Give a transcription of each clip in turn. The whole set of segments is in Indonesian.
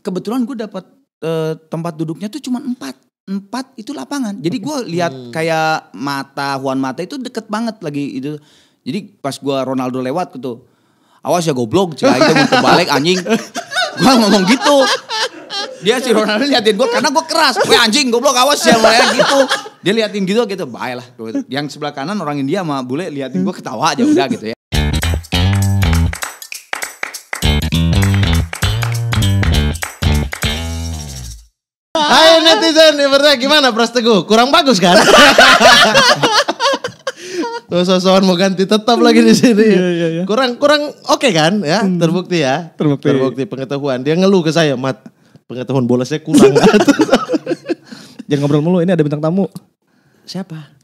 Kebetulan gue dapat tempat duduknya tuh cuma 4 itu lapangan. Jadi gue lihat kayak Juan Mata itu deket banget lagi itu. Jadi pas gue Ronaldo lewat gitu, awas ya goblok, cila itu mau kebalik anjing. Gue ngomong gitu. Dia si Ronaldo liatin gue karena gue keras. Gue anjing goblok awas ya gitu. Dia liatin gitu baiklah. Yang sebelah kanan orang India sama bule liatin gue ketawa aja udah gitu ya. Hai netizen, ibaratnya gimana Pras Teguh? Kurang bagus kan? Tuh sosokan mau ganti tetap lagi di sini. Iya. Kurang oke kan ya? Terbukti ya. Terbukti pengetahuan. Dia ngeluh ke saya, Mat. Pengetahuan bola saya kurang. Jangan ngobrol mulu, ini ada bintang tamu. Siapa?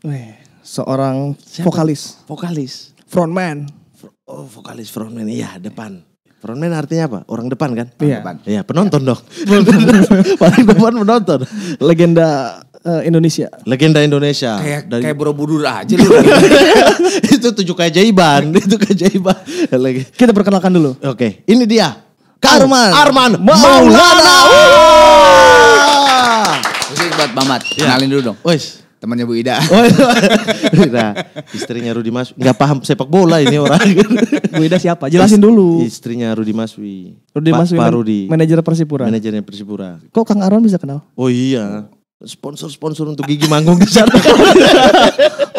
Seorang vokalis. Frontman. Oh, vokalis frontman. Iya, depan. Frontman artinya apa? Orang depan kan? Iya. Iya, penonton dong. Paling depan penonton. Legenda Indonesia. Legenda Indonesia. Kayak Borobudur aja lu. Itu 7 keajaiban. Kita perkenalkan dulu. Oke, ini dia. Arman Maulana. Musik buat Mamat. Kenalin dulu dong. Wes. Temannya Bu Ida. Nah, istrinya Rudi Maswi. Gak paham sepak bola ini orang. Bu Ida siapa? Jelasin dulu. Istrinya Rudi Maswi. Maswi, Pak Rudi. manajer Persipura. Manajernya Persipura. Kok Kang Arman bisa kenal? Oh iya. Sponsor untuk Gigi manggung di sana.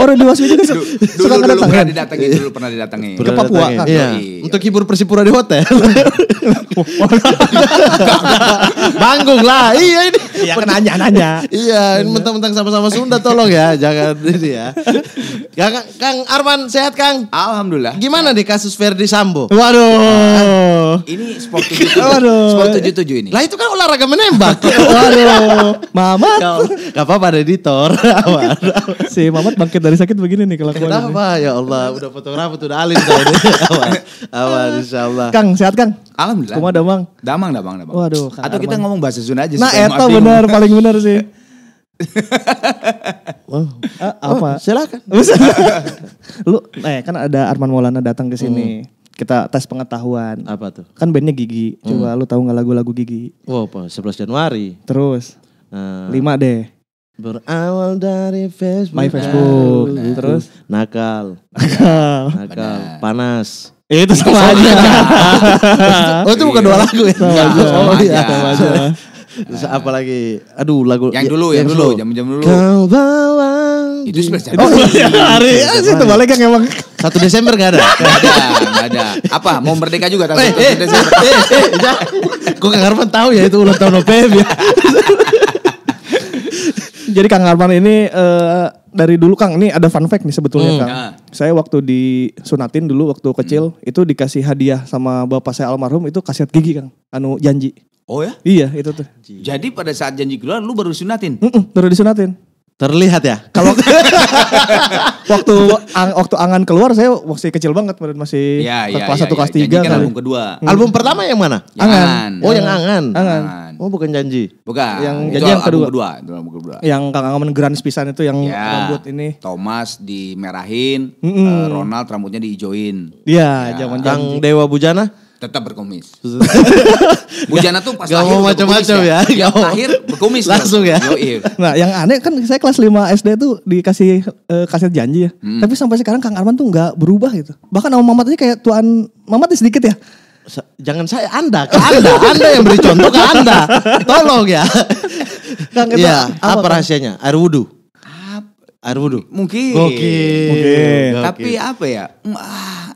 Orang di Maswi juga suka kedatangin. Dulu pernah didatengin. Ke Papua, Kang. Iya. Untuk hibur Persipura di hotel. Manggung lah. Iya ini. Iya kan nanya. Iya, ini mentang-mentang sama-sama Sunda tolong ya, jangan ini ya. Kang Arman sehat Kang? Alhamdulillah. Gimana nih kasus Ferdi Sambo? Waduh. Ini sport 77. Waduh. Sport 77 ini. Lah itu kan olahraga menembak. Waduh. Mamat. Gak apa-apa ada editor. Si Mamat bangkit dari sakit begini nih kelakuannya. Kenapa? Ya Allah, udah fotografer udah alim saya ini. Aman insyaallah. Kang, sehat Kang? Alhamdulillah. Kumaha damang? Damang. Waduh, Kang Atau kita Arman. ngomong bahasa Sunda aja. Nah, supaya eta maaf benar, paling benar sih. Apa? Silakan. Lu kan ada Arman Maulana datang ke sini. Kita tes pengetahuan. Apa tuh? Kan bandnya Gigi. Coba lu tahu enggak lagu-lagu Gigi? Oh, apa? 11 Januari. Terus 5 deh. Berawal dari Facebook. My Facebook. Terus nakal. Panas. itu sama aja. Oh itu bukan 2 lagu ya? Sama aja. Oh iya. Sama aja. Terus apa lagi? Aduh lagu. Yang dulu, jam-jam dulu. Kau bawa. Itu 11 Oh Januari. iya hari. Itu balik Kang emang. 1 Desember gak ada? Gak ada. Apa? Mau merdeka juga tanggal 1 Desember. Kok Kang Arman tahu ya itu ulang tahun OPM ya? Jadi Kang Arman ini dari dulu Kang, ini ada fun fact nih sebetulnya Kang. Nah. Saya waktu disunatin dulu waktu kecil itu dikasih hadiah sama bapak saya almarhum itu kaset gigi Kang. Anu janji. Oh ya? Iya itu tuh. Jadi pada saat janji keluar lu baru disunatin? Baru disunatin. Terlihat ya? Kalau waktu angan keluar saya masih kecil banget, masih kelas 1 kelas 3 Janji kan kali. album kedua. Album pertama yang mana? Angan. Oh yang Angan. Angan. Oh bukan Janji. Bukan. Yang Itu janji yang album kedua. Itu album kedua. Yang Kang Angaman Grand pisan itu yang Ya. rambut ini. Thomas dimerahin, Ronald rambutnya diijoin. Iya, zaman Kang Dewa Bujana? Tetap berkumis. Bujana tuh pas Gak lahir mau udah macam-macam berkumis ya. Yang lahir berkumis. Langsung ya. Yoi. Nah yang aneh kan saya kelas 5 SD tuh dikasih kaset janji ya. Tapi sampai sekarang Kang Arman tuh gak berubah gitu. Bahkan nama Mamat aja kayak tuan Mamat sedikit ya. Jangan saya, Anda yang beri contoh ke Anda. Tolong ya. Kang, itu Iya, apa Kang? rahasianya? Air wudhu. Air wudhu. Mungkin. Mungkin. Tapi apa ya?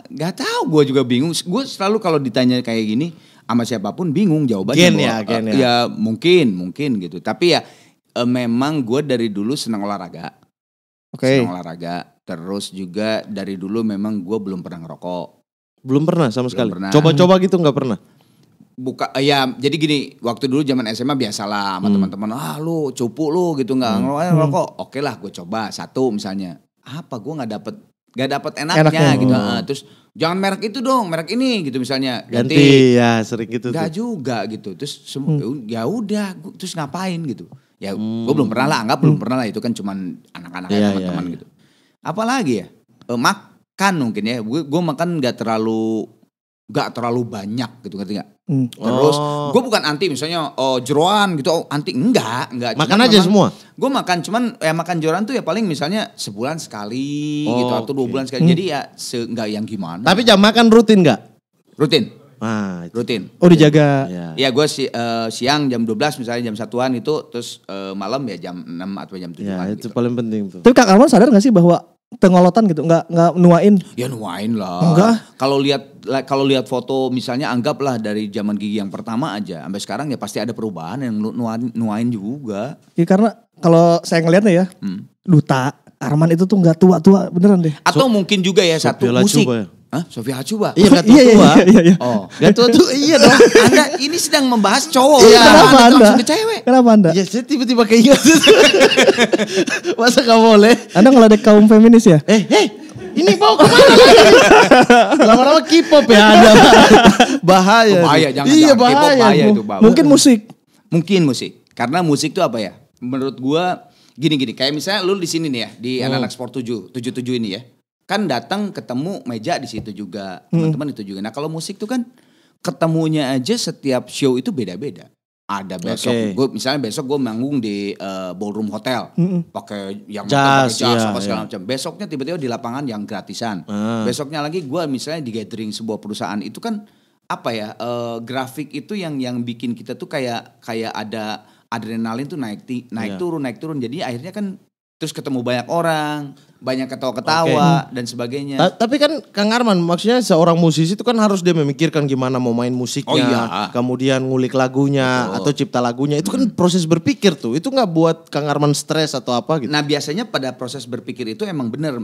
Gak tahu, gue juga bingung. Gue selalu kalau ditanya kayak gini sama siapapun bingung jawabannya. Gen bahwa, ya. Ya mungkin gitu. Tapi ya memang gue dari dulu senang olahraga. Oke. Senang olahraga. Terus juga dari dulu memang gue belum pernah ngerokok. Belum pernah sama sekali. pernah. Coba-coba gitu nggak pernah. Ya jadi gini, waktu dulu zaman SMA biasalah sama teman-teman, lu cupu lu gitu nggak ngerokok. Oke lah gue coba 1 misalnya. Apa gue nggak dapet enaknya gitu. Terus jangan merek itu dong, merek ini gitu misalnya. Ganti ya sering gitu Gak tuh. juga gitu. Terus ya udah, terus ngapain gitu. Ya gue belum pernah lah, anggap belum pernah lah, itu kan cuman anak-anak teman-teman gitu. Apalagi ya? Makan mungkin ya. Gue makan gak terlalu banyak gitu, ngerti gak? Terus gue bukan anti misalnya jeroan gitu, anti enggak. Makan aja semua. Gue makan cuman makan jeroan tuh ya paling misalnya sebulan sekali gitu atau 2 bulan sekali. Jadi ya enggak yang gimana. Tapi jam makan rutin nggak? Rutin. Itu. Rutin. Oh dijaga. Ya gue siang jam 12 misalnya jam 1-an itu, terus malam ya jam 6 atau jam 7-an. Ya itu gitu. paling penting tuh. Tapi Kang Arman sadar gak sih bahwa tengolotan gitu, nggak nuain? Ya nuain lah. Enggak. Kalau lihat foto misalnya anggaplah dari zaman Gigi yang pertama aja sampai sekarang ya pasti ada perubahan yang nuain juga. Ya, karena kalau saya ngelihatnya ya, Duta Arman itu tuh nggak tua-tua beneran deh. Atau mungkin juga ya satu Sofia musik. Lacuba ya? Hah? Sofia Lacuba? Iya gak tua-tua. Iya. Oh. Gak tua-tua, iya dong. Anda ini sedang membahas cowok. Iya. Kenapa Anda? Langsung ke cewek. Kenapa Anda? Ya saya tiba-tiba keinget. Masa gak boleh? Anda ngeledek kaum feminis ya? Ini mau kemana lagi? Lama-lama K-pop ya ada. Bahaya. Bahaya, jangan. Iya K-pop bahaya. bahaya itu, Bang. Mungkin musik. Mungkin musik. Karena musik itu apa ya? Menurut gua gini. Kayak misalnya lu di sini nih ya, di anak-anak Sport 77 ini ya. Kan datang ketemu meja di situ juga, teman-teman itu juga. Nah, kalau musik tuh kan ketemunya aja setiap show itu beda-beda. Ada besok, misalnya besok gue manggung di ballroom hotel, pakai yang jazz, apa segala macam. Besoknya tiba-tiba di lapangan yang gratisan. Besoknya lagi gue misalnya di gathering sebuah perusahaan, itu kan apa ya, grafik itu yang bikin kita tuh kayak ada adrenalin tuh naik turun. Jadi akhirnya kan terus ketemu banyak orang, banyak ketawa-ketawa dan sebagainya. Tapi kan Kang Arman, maksudnya seorang musisi itu kan harus dia memikirkan gimana mau main musiknya, kemudian ngulik lagunya atau cipta lagunya. Itu kan proses berpikir tuh. Itu nggak buat Kang Arman stres atau apa gitu? Nah biasanya pada proses berpikir itu emang bener,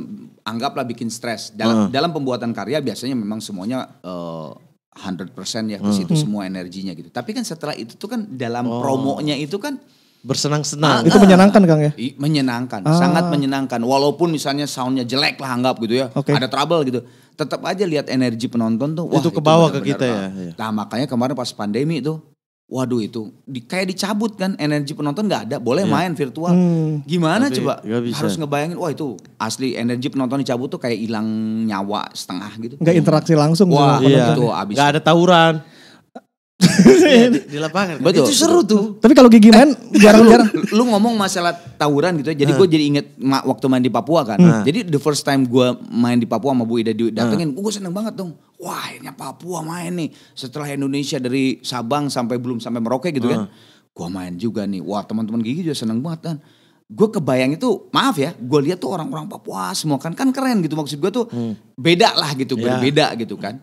anggaplah bikin stres. Dalam pembuatan karya biasanya memang semuanya 100% ya ke situ semua energinya gitu. Tapi kan setelah itu tuh kan dalam promonya itu kan bersenang-senang. Itu menyenangkan Kang ya? Menyenangkan, sangat menyenangkan. Walaupun misalnya soundnya jelek lah anggap gitu ya, ada trouble gitu. Tetap aja lihat energi penonton tuh, wah itu ke bawah ke kita ya. Nah makanya kemarin pas pandemi tuh, waduh itu kayak dicabut kan, energi penonton gak ada, boleh main virtual. Gimana tapi coba? bisa. Harus ngebayangin, wah itu asli energi penonton dicabut tuh kayak hilang nyawa setengah gitu. Nggak interaksi langsung. Wah gitu. itu abis. Gak ada tawuran. di lapangan. Betul. Itu seru tuh. Tapi kalau Gigi main jarang-jarang. Lu ngomong masalah tawuran gitu ya. Jadi gue jadi inget waktu main di Papua kan. Jadi the first time gue main di Papua sama Bu Ida datengin, gue seneng banget dong. Wah akhirnya Papua main nih. Setelah Indonesia dari Sabang sampai Merauke gitu kan. Gue main juga nih. Wah teman-teman Gigi juga seneng banget kan. Gue kebayang itu, maaf ya, gue lihat tuh orang-orang Papua semua kan keren gitu. Maksud gue tuh beda lah gitu, berbeda gitu kan.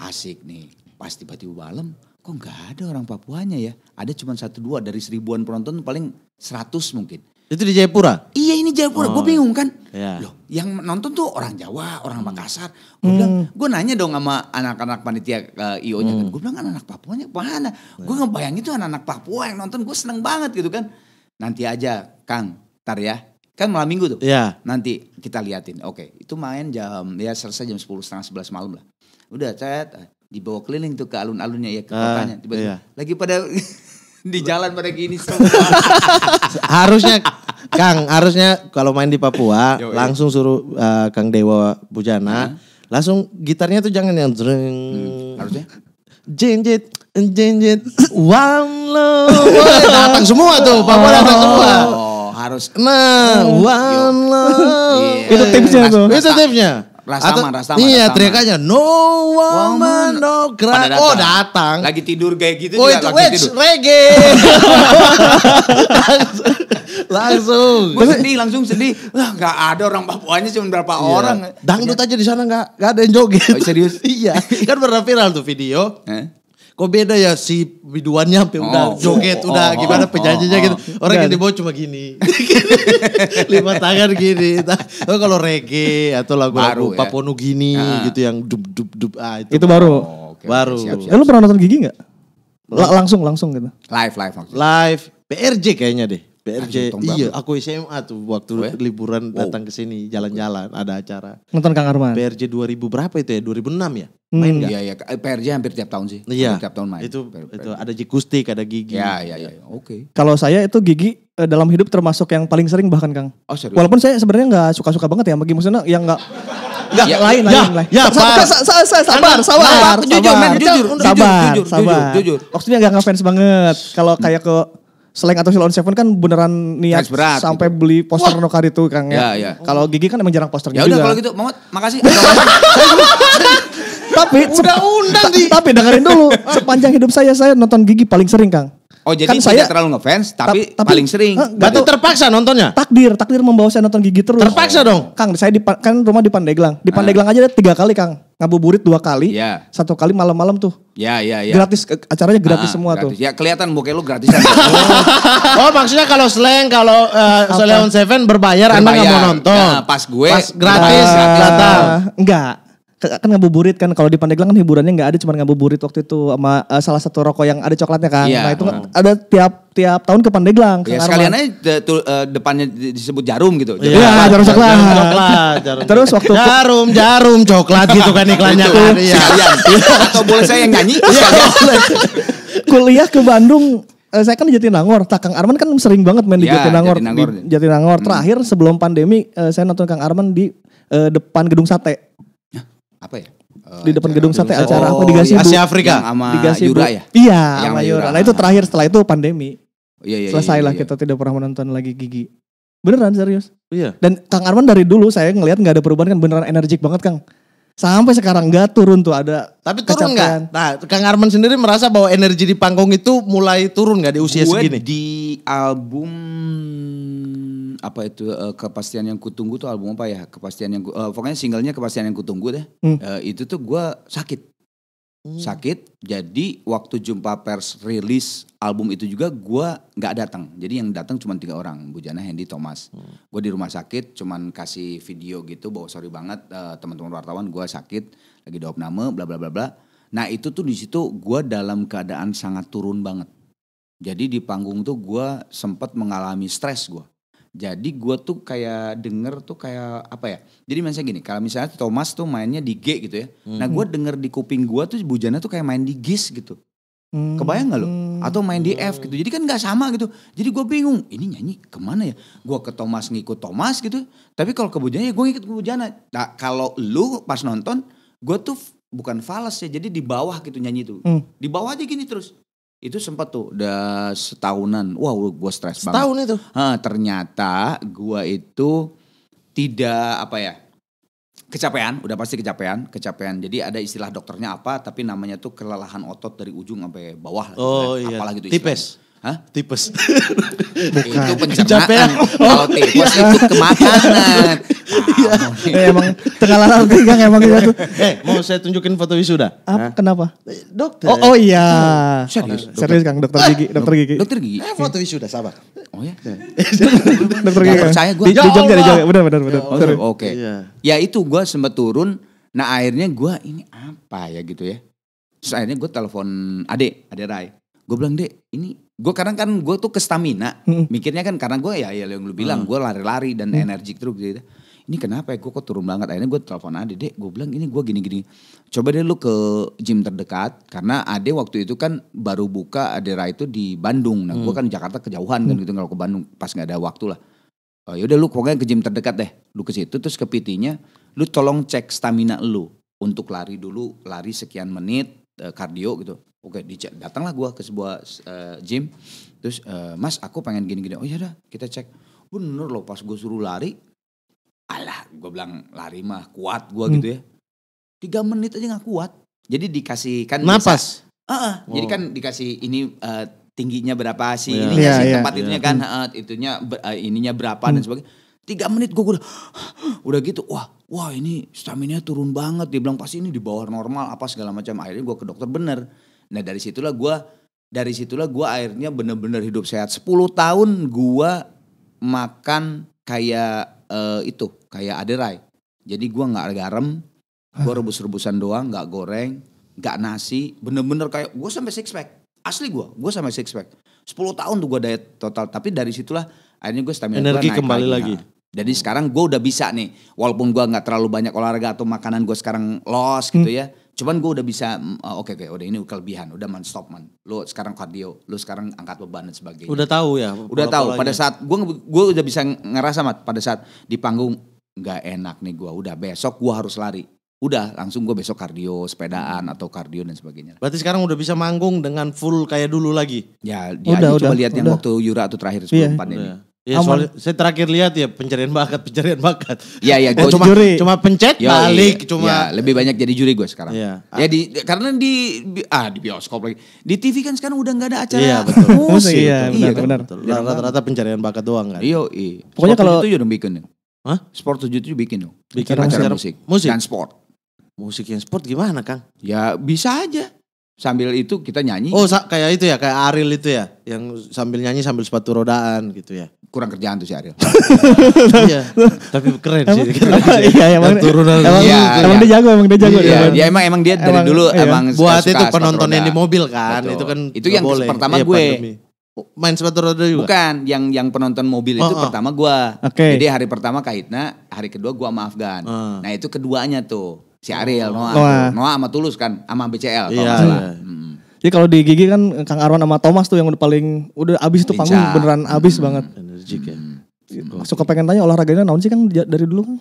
Asik nih. Pas tiba-tiba malam, kok gak ada orang Papuanya ya? Ada cuma 1-2 dari 1000-an penonton, paling 100 mungkin. Itu di Jayapura? Iya ini Jayapura, gue bingung kan. Ya. Loh yang nonton tuh orang Jawa, orang Makassar. Gue bilang, gue nanya dong sama anak-anak panitia IO-nya kan. Gue bilang anak-anak Papuanya mana? Gue ngebayangin tuh anak-anak Papua yang nonton, gue seneng banget gitu kan. Nanti aja Kang, ntar ya. Kan malam minggu tuh. Iya. Nanti kita liatin. Oke, itu main selesai jam 10, setengah 11 malam lah. Udah dibawa keliling tuh ke alun-alunnya ya, ke kotanya. Tiba-tiba lagi pada di jalan pada gini semua. harusnya kalau main di Papua langsung suruh Kang Dewa Bujana, langsung gitarnya tuh jangan yang jreng. Harusnya jenjet one love. Datang semua tuh, Papua datang semua. Harus. Nah, one love. Itu tipsnya tuh. Itu tipsnya. Rastaman. Iya, teriakannya no woman no cry. Oh, datang. Lagi tidur kayak gitu. Oh, itu reggae. langsung. Gue sedih. Lah nggak ada orang Papuanya cuma berapa orang. Dangdut aja di sana nggak ada yang joget. Oh, serius? Iya. Kan pernah viral tuh video. Kok beda ya si biduannya sampai udah joget, udah gimana penyanyinya gitu. Orang yang dibawa cuma gini. 5 tangan gini. Tapi kalau reggae atau lagu-lagu Papua Nugini gitu yang dub itu baru. Baru. Lu pernah nonton Gigi nggak? Langsung gitu. Live. PRJ kayaknya deh. PRJ. Iya, aku SMA tuh waktu liburan datang ke sini jalan-jalan ada acara. Nonton Kang Arman. PRJ 2000 berapa itu ya? 2006 ya? Main enggak? Iya, PRJ hampir tiap tahun sih. Iya. Tiap tahun main. Itu ada Jikustik, ada Gigi. Iya. Oke. Kalau saya itu Gigi dalam hidup termasuk yang paling sering bahkan Kang. Oh, serius? Walaupun saya sebenarnya nggak suka-suka banget ya, maksudnya yang nggak Enggak, lain. Ya, Pak. Sabar. Jujur. Maksudnya enggak ngefans banget. Kalau kayak ke Slang atau Sheila on Seven kan beneran niat berat, sampai gitu. beli poster Nokar itu Kang ya. Iya. Kalau Gigi kan emang jarang posternya Ya udah juga. kalau gitu, Mamat, makasih. Tapi dengerin dulu, sepanjang hidup saya nonton Gigi paling sering Kang. Oh jadi Kan tidak terlalu ngefans tapi paling sering. Berarti terpaksa nontonnya? Takdir membawa saya nonton Gigi terus. Terpaksa dong. Kang, saya kan rumah di Pandeglang. Di Pandeglang aja ada 3 kali Kang. Ngabuburit 2 kali. Iya. 1 kali malam-malam tuh. Ya. Gratis, acaranya gratis semua gratis. tuh. Ya kelihatan muka lu gratisan. Oh maksudnya kalau Slang, kalau Sheila on Seven berbayar Anda nggak mau nonton. Nah, pas gratis datang. Enggak. Kan ngabuburit kan, kalau di Pandeglang kan hiburannya nggak ada, cuma ngabuburit waktu itu sama salah satu rokok yang ada coklatnya kan. Iya. Nah itu kan ada tiap tahun ke Pandeglang. Ya sekalian aja depannya disebut jarum gitu. Iya, jarum coklat. Terus waktu jarum coklat gitu kan iklannya kan. Iya. Atau boleh saya yang nyanyi? Kuliah ke Bandung, saya kan di Jatinangor. Kang Arman kan sering banget main di Jatinangor. Di Jatinangor. Terakhir sebelum pandemi saya nonton Kang Arman di depan gedung sate. Apa ya? Di depan gedung sate acara apa di Gazebo. Asia Afrika. Sama di Yura ya? Iya, sama Yura. Nah itu terakhir, setelah itu pandemi. Iya. Selesai lah kita tidak pernah menonton lagi Gigi. Beneran serius. Iya. Dan Kang Arman dari dulu saya ngelihat nggak ada perubahan kan, beneran energik banget Kang. Sampai sekarang nggak turun tuh ada. Tapi turun nggak? Nah Kang Arman sendiri merasa bahwa energi di panggung itu mulai turun nggak di usia segini? Di album apa itu kepastian yang kutunggu tuh album apa ya? Kepastian yang pokoknya singlenya kepastian yang kutunggu deh. Itu tuh gue sakit. Jadi waktu jumpa pers rilis album itu juga gue nggak datang. Jadi yang datang cuma 3 orang, Bujana, Hendy, Thomas. Gue di rumah sakit, cuman kasih video gitu bahwa sorry banget teman-teman wartawan, gue sakit lagi di opname, bla bla bla bla. Nah itu tuh di situ gue dalam keadaan sangat turun banget. Jadi di panggung tuh gue sempat mengalami stres gue. Jadi gue tuh kayak denger tuh kayak apa ya. Jadi misalnya gini, kalau misalnya Thomas tuh mainnya di G gitu ya. Nah gue denger di kuping gue tuh Bujana tuh kayak main di Gis gitu. Kebayang gak lo? Atau main di F gitu. Jadi kan gak sama gitu. Jadi gue bingung, ini nyanyi kemana ya? Gue ke Thomas ngikut Thomas gitu. Tapi kalau ke Bujana ya gue ngikut ke Bujana. Nah kalau lu pas nonton, gue tuh bukan fals ya. Jadi di bawah gitu nyanyi tuh. Di bawah aja gini terus. Itu sempat tuh udah setahunan. Wah gue stres banget. Setahun itu? Ternyata gue itu tidak apa ya. Kecapean, udah pasti kecapean. Jadi ada istilah dokternya apa, tapi namanya tuh kelelahan otot dari ujung sampai bawah. Oh iya, apalah gitu tipes. Hah? Tipes. Itu pencernaan. Kalau tipes itu kemakanan. Emang tengah lalang pegang emang gitu. Mau saya tunjukin foto wisuda? Kenapa? Dokter. Oh iya. Serius Kang, dokter gigi. Dokter gigi. Foto wisuda, sabar. Oh ya. Dokter gigi. Percaya gue. Di Jogja. Benar. Oke. Ya itu gue sempat turun. Nah akhirnya gue ini apa ya gitu ya. Terus akhirnya gue telepon Ade Rai. Gue bilang, Dek ini gue kadang kan gue tuh ke stamina. Mikirnya kan karena gue ya yang lu bilang gue lari-lari dan energik terus gitu. Ini kenapa ya gue kok turun banget. Akhirnya gue telepon Ade, Dek gue bilang ini gue gini-gini. Coba deh lu ke gym terdekat. Karena Ade waktu itu kan baru buka Ade Rai itu di Bandung. Nah gue kan Jakarta kejauhan kan gitu kalau ke Bandung pas gak ada waktu lah. Yaudah lu pokoknya ke gym terdekat deh. Lu ke situ terus ke PT-nya. Lu tolong cek stamina lu. Untuk lari dulu, lari sekian menit, kardio gitu. Oke, datanglah gue ke sebuah gym. Terus, Mas aku pengen gini-gini. Oh iya dah, kita cek. Bener loh pas gue suruh lari. Alah, gue bilang lari mah kuat gue gitu ya. 3 menit aja gak kuat. Jadi dikasih kan. Napas? Jadi kan dikasih ini tingginya berapa sih. Yeah. Ini ngasih Yeah, tempat itunya kan. Itunya ininya berapa dan sebagainya. 3 menit gue udah gitu. Wah ini stamina turun banget. Dia bilang pasti ini di bawah normal apa segala macam. Akhirnya gue ke dokter bener. Nah dari situlah gue akhirnya bener-bener hidup sehat. 10 tahun gue makan kayak kayak Ade Rai. Jadi gue gak garam, gue rebus-rebusan doang, gak goreng, gak nasi. Bener-bener kayak gue sampai 6 pack. Asli gue sampai 6 pack. 10 tahun tuh gue diet total. Tapi dari situlah akhirnya gue stamina energi naik kembali lagi. Jadi sekarang gue udah bisa nih. Walaupun gue gak terlalu banyak olahraga atau makanan gue sekarang loss gitu ya. Cuman gue udah bisa, oke, udah ini kelebihan, udah stop man. Lu sekarang kardio, lu sekarang angkat beban dan sebagainya. Udah tahu ya? Udah tahu. Pada saat gue udah bisa ngerasa pada saat di panggung, nggak enak nih gue. Udah besok gue harus lari. Udah langsung gue besok kardio, sepedaan atau kardio dan sebagainya. Berarti sekarang udah bisa manggung dengan full kayak dulu lagi? Ya dia aja coba lihat yang waktu Yura tuh terakhir sebelum pandemi. Ya soalnya saya terakhir lihat ya pencarian bakat. Iya gue cuma pencet balik cuma. Ya, lebih banyak jadi juri gue sekarang. Iya. Ya karena di bioskop lagi. Di TV kan sekarang udah nggak ada acara. Iya betul. Musik. Iya benar. Rata-rata pencarian bakat doang kan. Iya. Pokoknya kalau itu udah bikin. Hah? Sport 77 bikin dong. Bikin acara musik dan sport. Musik yang sport gimana Kang? Ya bisa aja. Sambil itu kita nyanyi. Oh kayak itu ya, kayak Ariel itu ya. Yang sambil nyanyi sambil sepatu rodaan gitu ya. Kurang kerjaan tuh si Ariel. Iya, tapi keren sih. Iya, emang dia jago. Iya, emang dia dari dulu emang buat itu penonton yang di mobil kan. Betul. Itu kan itu yang pertama gue. Main sepatu roda juga? Bukan, yang penonton mobil itu pertama gue. Okay. Jadi hari pertama Kahitna, hari kedua gue sama Afgan. Nah itu keduanya tuh. Si Ariel, Noah sama Tulus kan, sama BCL. Iya. Jadi kalau di Gigi kan Kang Arman sama Thomas tuh yang udah abis itu panggung beneran abis banget. Energik ya. Suka pengen tanya olahraganya naon sih Kang dari dulu Kang?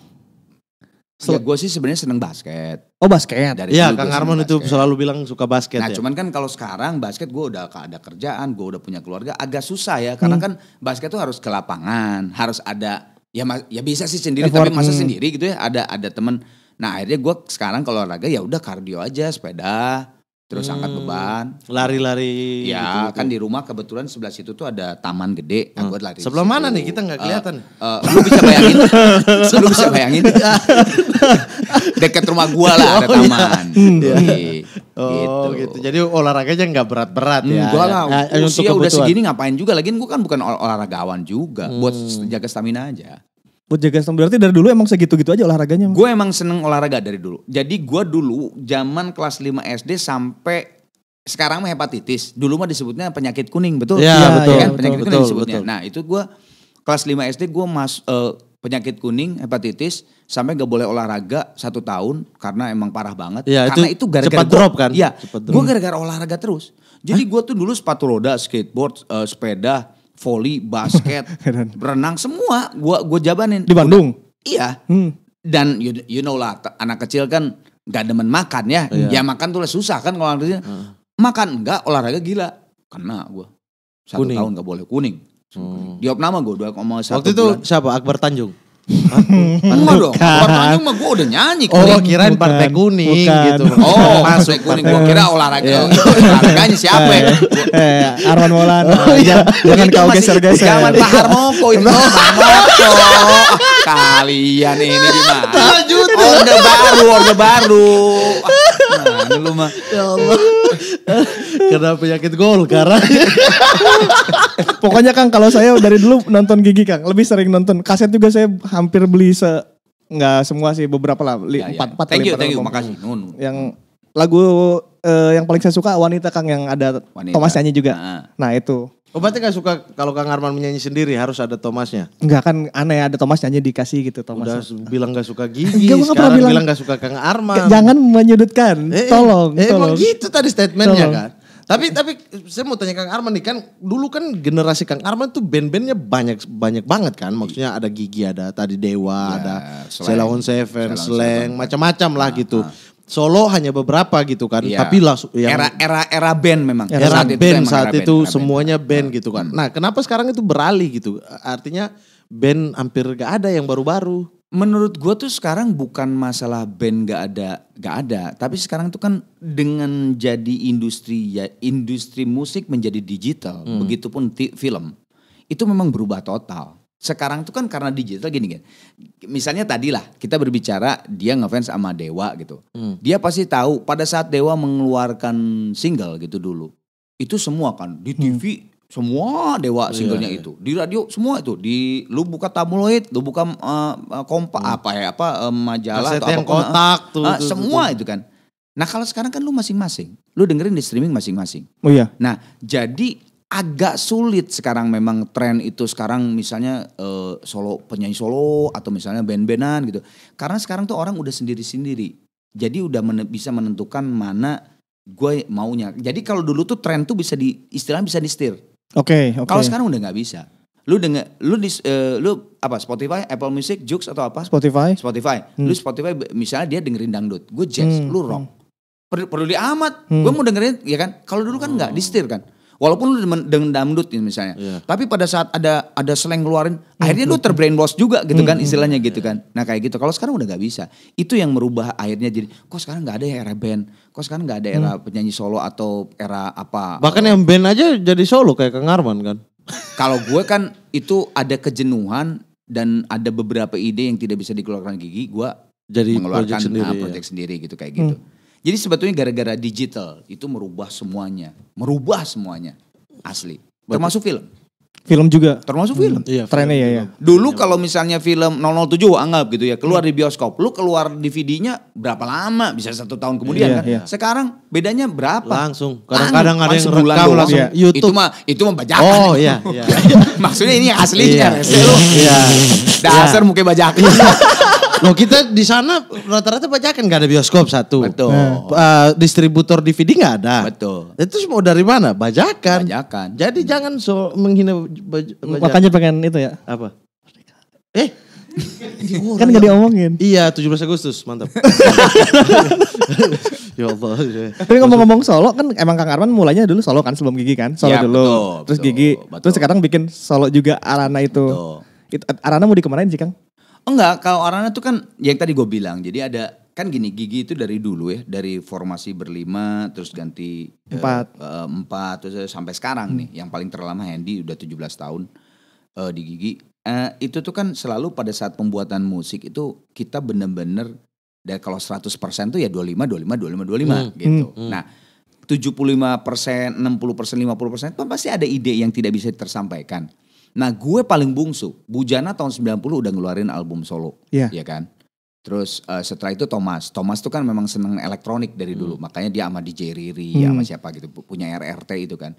Ya gue sih sebenarnya seneng basket. Oh basket. Iya Kang Arman itu selalu bilang suka basket. Nah cuman kan kalau sekarang basket gue udah ada kerjaan, gue udah punya keluarga, agak susah ya. Karena kan basket tuh harus ke lapangan, harus ada, ya bisa sih sendiri tapi masa sendiri gitu ya, ada temen. Nah akhirnya gue sekarang kalau olahraga ya udah kardio aja, sepeda, terus angkat beban, lari-lari. Ya gitu. Kan di rumah kebetulan sebelah situ tuh ada taman gede, gue lari. Sebelah mana nih kita nggak kelihatan? Lu bisa bayangin, lu bisa bayangin. Dekat rumah gue lah ada taman. Gitu. Jadi olahraganya nggak berat-berat ya. Enggak lah, usia udah segini ngapain juga. Lagian gue kan bukan olahragawan juga, buat jaga stamina aja. Buat jaga stamina berarti dari dulu emang segitu-gitu aja olahraganya? Gue emang seneng olahraga dari dulu. Jadi gue dulu zaman kelas 5 SD sampai sekarang mah hepatitis. Dulu mah disebutnya penyakit kuning, betul? Iya betul. Kan penyakit kuning disebutnya. Betul. Nah itu gue kelas 5 SD gue penyakit kuning, hepatitis, sampai gak boleh olahraga 1 tahun karena emang parah banget. Ya, karena itu gara-gara cepat drop kan? Iya, gue gara-gara olahraga terus. Jadi gue tuh dulu sepatu roda, skateboard, sepeda, volley, basket, berenang semua gue jabanin. Di Bandung? Iya. Dan you know lah anak kecil kan gak demen makan ya. Ya makan tuh susah kan kalau olahraga. Makan enggak, olahraga gila. Kena gue. 1 tahun gak boleh kuning. Diopnama gue 2,1 bulan. Waktu itu siapa? Akbar Tanjung? Enggak dong. Akbar Tanjung mah gue udah nyanyi. Kirain partai kuning gitu. Partai kuning. Gue kira olahraganya siapa ya? Arman Maulana. Jangan kau geser-geser. Zaman Pak Harmoko itu. Harmoko. Kalian ini gimana? Orde baru. Nah, dulu mah. Ya Allah. Kena penyakit Golkar. Pokoknya Kang kalau saya dari dulu nonton Gigi Kang. Lebih sering nonton. Kaset juga saya hampir beli nggak semua sih, beberapa lah. 4 Thank you, makasih. Yang lagu yang paling saya suka Wanita Kang, yang ada Thomas nyanyi juga. Nah itu. Oh berarti gak suka kalau Kang Arman menyanyi sendiri harus ada Thomasnya? Enggak kan aneh ada Thomas nyanyi dikasih gitu Thomas. Udah bilang gak suka Gigi, sekarang bilang gak suka Kang Arman. Jangan menyudutkan, tolong. Emang gitu tadi statementnya kan. Tapi saya mau tanya Kang Arman nih, kan dulu kan generasi Kang Arman tuh band-bandnya banyak banget kan. Maksudnya ada Gigi, ada tadi Dewa, ada Sheila on Seven, Slang, macam-macam lah gitu. Solo hanya beberapa gitu kan, tapi langsung era band memang. Era band saat itu semuanya band gitu kan. Nah, kenapa sekarang itu beralih gitu? Artinya band hampir gak ada yang baru-baru. Menurut gue tuh sekarang bukan masalah band gak ada, tapi sekarang tuh kan dengan jadi industri musik menjadi digital, begitupun film, itu memang berubah total. Sekarang tuh kan karena digital gini kan. Misalnya tadi lah kita berbicara dia ngefans sama Dewa gitu. Dia pasti tahu pada saat Dewa mengeluarkan single gitu dulu. Itu semua kan di TV semua Dewa singlenya itu. Di radio semua itu. Lu buka tabloid, lu buka majalah kaset atau yang kotak tuh. Semua itu kan. Nah kalau sekarang kan lu masing-masing. Lu dengerin di streaming masing-masing. Oh iya. Nah jadi agak sulit sekarang memang tren itu sekarang misalnya penyanyi solo atau misalnya band-bandan gitu. Karena sekarang tuh orang udah sendiri-sendiri. Jadi udah bisa menentukan mana gue maunya. Jadi kalau dulu tuh tren tuh istilahnya bisa di-steer. Oke. Kalau sekarang udah gak bisa. Lu lu apa Spotify, Apple Music, Joox atau apa? Spotify. Lu Spotify misalnya dia dengerin dangdut, gue jazz, lu rock. Peduli amat. Gue mau dengerin ya kan. Kalau dulu kan enggak di-setir kan. Walaupun lu dengan dangdut misalnya. Tapi pada saat ada slang keluarin, akhirnya lu terbrainwash juga gitu kan istilahnya gitu kan. Nah kayak gitu. Kalau sekarang udah gak bisa. Itu yang merubah akhirnya jadi, kok sekarang gak ada ya era band. Kok sekarang gak ada era penyanyi solo atau era apa. Bahkan yang band aja jadi solo kayak Kang Arman kan. Kalau gue kan itu ada kejenuhan dan ada beberapa ide yang tidak bisa dikeluarkan Gigi. Gue jadi mengeluarkan project sendiri gitu kayak gitu. Jadi sebetulnya gara-gara digital itu merubah semuanya. Asli. Termasuk film. Film juga. Termasuk film. Iya, Trennya ya. Dulu kalau misalnya film 007 anggap gitu ya. Keluar di bioskop. Lu keluar DVD-nya berapa lama? Bisa 1 tahun kemudian kan. Sekarang bedanya berapa? Langsung. Kadang-kadang ada yang sebulan rekam langsung YouTube. Itu mah bajakan. Oh iya. Maksudnya ini yang aslinya. Iya. Dasar muka bajakan. Loh kita di sana rata-rata bajakan, gak ada bioskop satu. Betul. Distributor DVD gak ada. Betul. Itu semua dari mana? Bajakan. Jadi jangan menghina bajakan. Makanya pengen itu ya. Apa? Kan gak diomongin. Iya 17 Agustus mantap. Ya Allah. Tapi ngomong-ngomong solo kan emang Kang Arman mulainya dulu solo kan sebelum Gigi kan. Solo dulu. Terus Gigi. Terus sekarang bikin solo juga Arana itu. Itu Arana mau dikemanain sih Kang? Enggak, kalau Arana tuh kan yang tadi gue bilang. Jadi ada kan gini, Gigi itu dari dulu ya, dari formasi berlima terus ganti 4 terus sampai sekarang nih. Yang paling terlama Hendy udah 17 tahun di Gigi. Itu tuh kan selalu pada saat pembuatan musik itu kita bener-bener dan kalau 100% tuh ya 25 gitu. Nah, 75%, 60%, 50% itu pasti ada ide yang tidak bisa tersampaikan. Nah gue paling bungsu, Bujana tahun 90 udah ngeluarin album solo, ya kan. Terus setelah itu Thomas tuh kan memang seneng elektronik dari dulu, makanya dia sama DJ Riri, sama siapa gitu, punya RRT itu kan.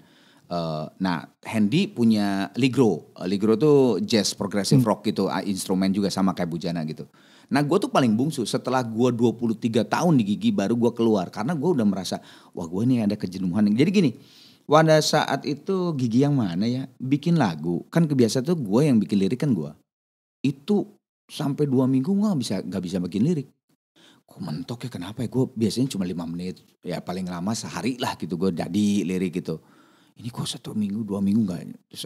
Nah Hendy punya Ligro tuh jazz progressive rock gitu, instrumen juga sama kayak Bujana gitu. Nah gue tuh paling bungsu, setelah gue 23 tahun di Gigi baru gue keluar, karena gue udah merasa, wah gue nih ada kejenuhan. Jadi gini, pada saat itu Gigi yang mana ya bikin lagu, kan kebiasaan tuh gue yang bikin lirik kan gue. Itu sampai 2 minggu gue gak bisa bikin lirik. Kok mentok ya, kenapa ya, gue biasanya cuma 5 menit, ya paling lama sehari lah gitu gue jadi lirik gitu. Ini kok 1 minggu 2 minggu gak, terus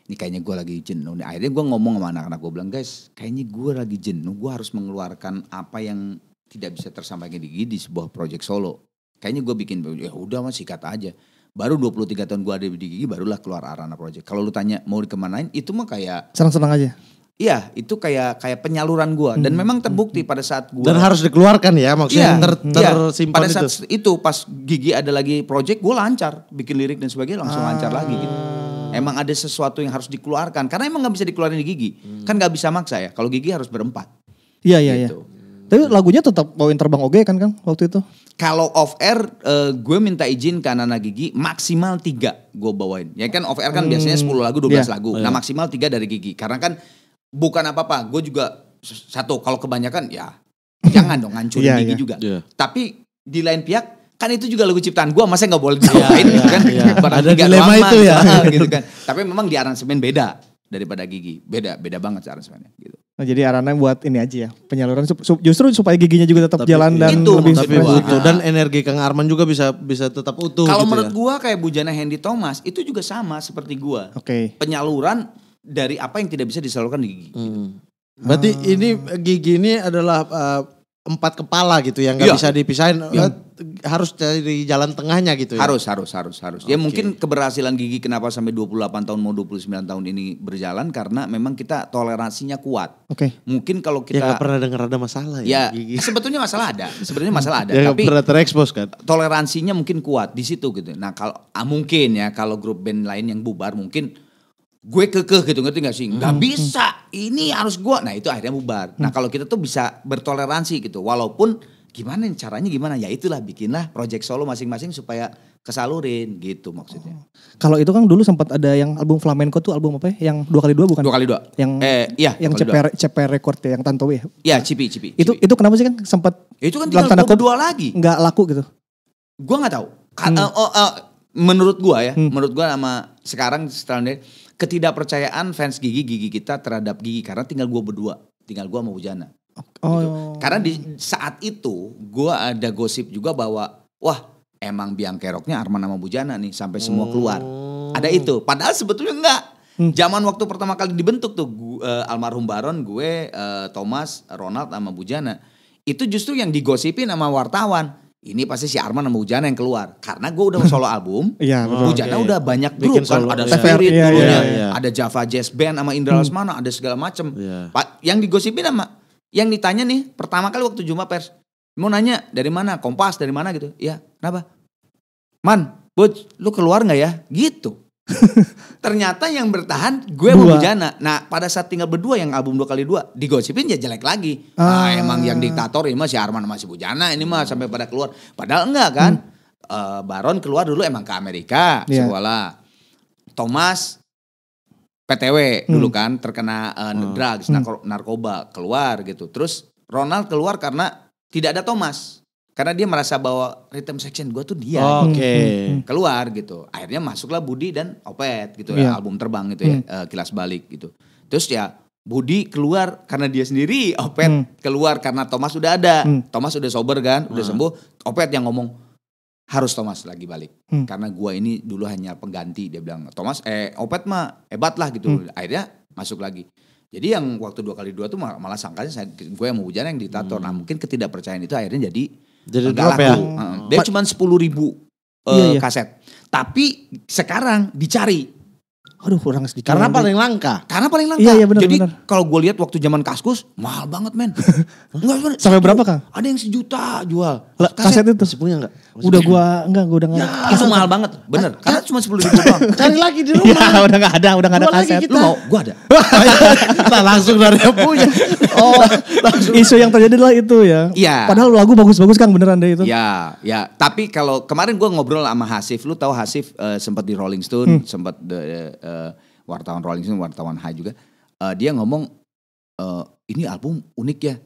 ini kayaknya gue lagi jenuh. Akhirnya gue ngomong sama anak-anak gue bilang, guys kayaknya gue lagi jenuh, gue harus mengeluarkan apa yang tidak bisa tersampaikan di Gigi di sebuah project solo. Kayaknya gue bikin, ya udah mas sikat aja. Baru 23 tahun gue ada di Gigi barulah keluar Arana Project. Kalau lu tanya mau dikemanain itu mah kayak senang-senang aja. Iya itu kayak penyaluran gue. Dan memang terbukti pada saat gue. Dan harus dikeluarkan ya maksudnya tersimpan pada saat itu pas Gigi ada lagi project gue lancar. Bikin lirik dan sebagainya langsung lancar lagi gitu. Emang ada sesuatu yang harus dikeluarkan. Karena emang gak bisa dikeluarin di Gigi. Kan gak bisa maksa ya. Kalau Gigi harus berempat. Iya. Gitu. Tapi lagunya tetap bawain Terbang Oge kan Kang waktu itu? Kalau off air gue minta izin ke anak-anak Gigi maksimal 3 gue bawain. Ya kan off air kan biasanya 10 lagu 12 lagu. Nah maksimal 3 dari Gigi. Karena kan bukan apa-apa. Gue juga satu kalau kebanyakan ya jangan dong ngancurin Gigi juga. Tapi di lain pihak kan itu juga lagu ciptaan gue, masa gak boleh dibawain gitu kan. Ada dilema itu ya. Gitu kan. Tapi memang di aransemen beda daripada Gigi. Beda banget aransemennya gitu. Nah, jadi Arana buat ini aja ya, penyaluran justru supaya giginya juga tetap jalan dan itu, lebih utuh. Dan energi Kang Arman juga bisa tetap utuh. Kalau gitu menurut ya. gua kayak Bujana, Hendy, Thomas itu juga sama seperti gua. Penyaluran dari apa yang tidak bisa disalurkan di Gigi. Berarti ini Gigi ini adalah 4 kepala gitu yang nggak bisa dipisahin. Harus cari jalan tengahnya gitu ya. Harus. Ya mungkin keberhasilan Gigi kenapa sampai 28 tahun mau 29 tahun ini berjalan karena memang kita toleransinya kuat. Mungkin kalau kita ya gak pernah dengar ada masalah ya. Gigi. Sebetulnya masalah ada. Ya, tapi pernah terekspos kan. Toleransinya mungkin kuat di situ gitu. Nah kalau mungkin ya kalau grup band lain yang bubar mungkin gue kekeh gitu, ngerti gak sih? Gak bisa, ini harus gue. Nah itu akhirnya bubar. Nah kalau kita tuh bisa bertoleransi gitu. Walaupun gimana caranya gimana? Ya itulah bikinlah project solo masing-masing supaya kesalurin gitu maksudnya. Kalau itu kan dulu sempat ada yang album flamenco tuh album apa ya? Yang 2x2 bukan? 2x2. Yang yang CP record ya, yang Tantowi ya? Iya Cipi. Itu kenapa sih kan sempat itu kan tinggal berdua lagi. Nggak laku gitu? Gue nggak tahu. Menurut gue ya, menurut gue sama sekarang setelah ketidakpercayaan fans Gigi kita terhadap Gigi karena tinggal gue berdua, tinggal gue sama Bujana. Gitu. Karena di saat itu gue ada gosip juga bahwa wah emang biang keroknya Arman sama Bujana nih sampai semua keluar. Ada itu. Padahal sebetulnya enggak. Zaman waktu pertama kali dibentuk tuh almarhum Baron, gue, Thomas, Ronald sama Bujana. Itu justru yang digosipin sama wartawan. Ini pasti si Arman sama Bujana yang keluar. Karena gue udah solo album. Bujana udah banyak grup kan. Ada Spirit dulunya. Ada Java Jazz Band sama Indra Lesmana. Ada segala macem. Yang digosipin sama, yang ditanya nih pertama kali waktu Jumpa Pers. Mau nanya dari mana? Kompas dari mana gitu. Ya kenapa? Man, Buj, lu keluar gak ya? Gitu. Ternyata yang bertahan gue sama Bujana. Nah pada saat tinggal berdua yang album 2x2 digosipin ya jelek lagi. Emang yang diktator ini mah si Arman sama si Bujana ini mah sampai pada keluar. Padahal enggak kan. Baron keluar dulu emang ke Amerika sekolah. Thomas PTW dulu kan terkena drugs, narkoba keluar gitu. Terus Ronald keluar karena tidak ada Thomas. Karena dia merasa bahwa rhythm section gue tuh dia keluar gitu. Akhirnya masuklah Budi dan Opet gitu ya, album terbang gitu ya, Kilas Balik gitu. Terus ya Budi keluar karena dia sendiri, Opet keluar karena Thomas udah ada. Thomas udah sober kan, udah sembuh. Opet yang ngomong harus Thomas lagi balik. Karena gue ini dulu hanya pengganti, dia bilang. Thomas Opet mah hebat lah gitu. Akhirnya masuk lagi. Jadi yang waktu 2x2 tuh malah sangkanya gue yang mau Bujana yang diktator. Nah mungkin ketidakpercayaan itu akhirnya jadi drop ya. Dia cuma 10.000 kaset. Tapi sekarang dicari. Aduh kurang sedikit. Karena paling langka. Iya benar. Jadi kalau gue lihat waktu zaman Kaskus mahal banget men. Enggak, sampai berapa Kang? Ada yang 1 juta jual. Kaset itu masih punya enggak? Udah udah enggak. Itu mahal banget, bener. Karena cuma 10.000 doang. Cari lagi di rumah. Ya udah enggak ada kaset. Lu mau? Gue ada. Nah, langsung dari yang punya. Isu yang terjadi adalah itu ya. Iya. Padahal lagu bagus-bagus Kang beneran deh itu. Ya. Tapi kalau kemarin gue ngobrol sama Hasif, lu tahu Hasif sempat di Rolling Stone, sempat wartawan Rolling Stone, wartawan High juga. Dia ngomong ini album unik ya.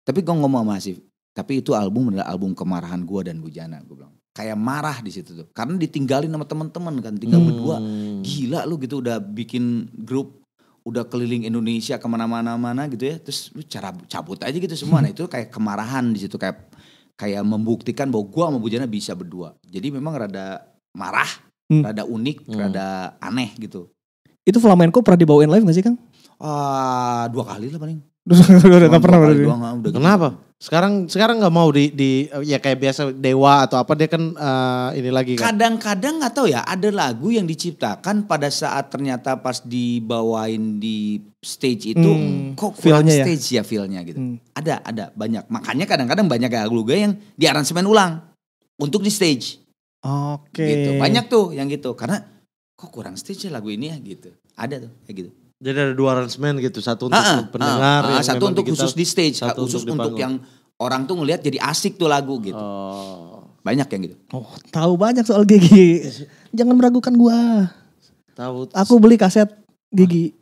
Tapi gue ngomong sama Hasif, tapi itu album adalah album kemarahan gue dan Bujana. Gue bilang kayak marah di situ tuh, karena ditinggalin sama teman-teman kan, tinggal berdua. Gila lu gitu udah bikin grup, udah keliling Indonesia kemana-mana gitu ya, terus lu cara cabut aja gitu semua. Nah itu kayak kemarahan di situ, kayak membuktikan bahwa gue sama Bujana bisa berdua. Jadi memang rada marah, rada unik, rada aneh gitu. Itu Flamenco pernah dibawain live gak sih Kang? 2 kali lah paling. Udah gak pernah berarti. Kenapa? Sekarang nggak mau di ya kayak biasa Dewa atau apa dia kan ini lagi kan. Kadang-kadang nggak tahu ya, ada lagu yang diciptakan pada saat ternyata pas dibawain di stage itu kok kurang stage ya feel-nya gitu. Ada banyak. Makanya kadang-kadang banyak lagu yang diaransemen ulang untuk di stage. Oke. Gitu. Banyak tuh yang gitu karena kok kurang stage ya lagu ini ya gitu. Ada tuh kayak gitu. Jadi ada 2 aransemen gitu, satu untuk pendengar, satu untuk khusus di stage, satu khusus untuk yang orang tuh ngelihat jadi asik tuh lagu gitu. Banyak yang gitu. Oh, tahu banyak soal Gigi. Jangan meragukan gua. Tahu. Aku beli kaset Gigi.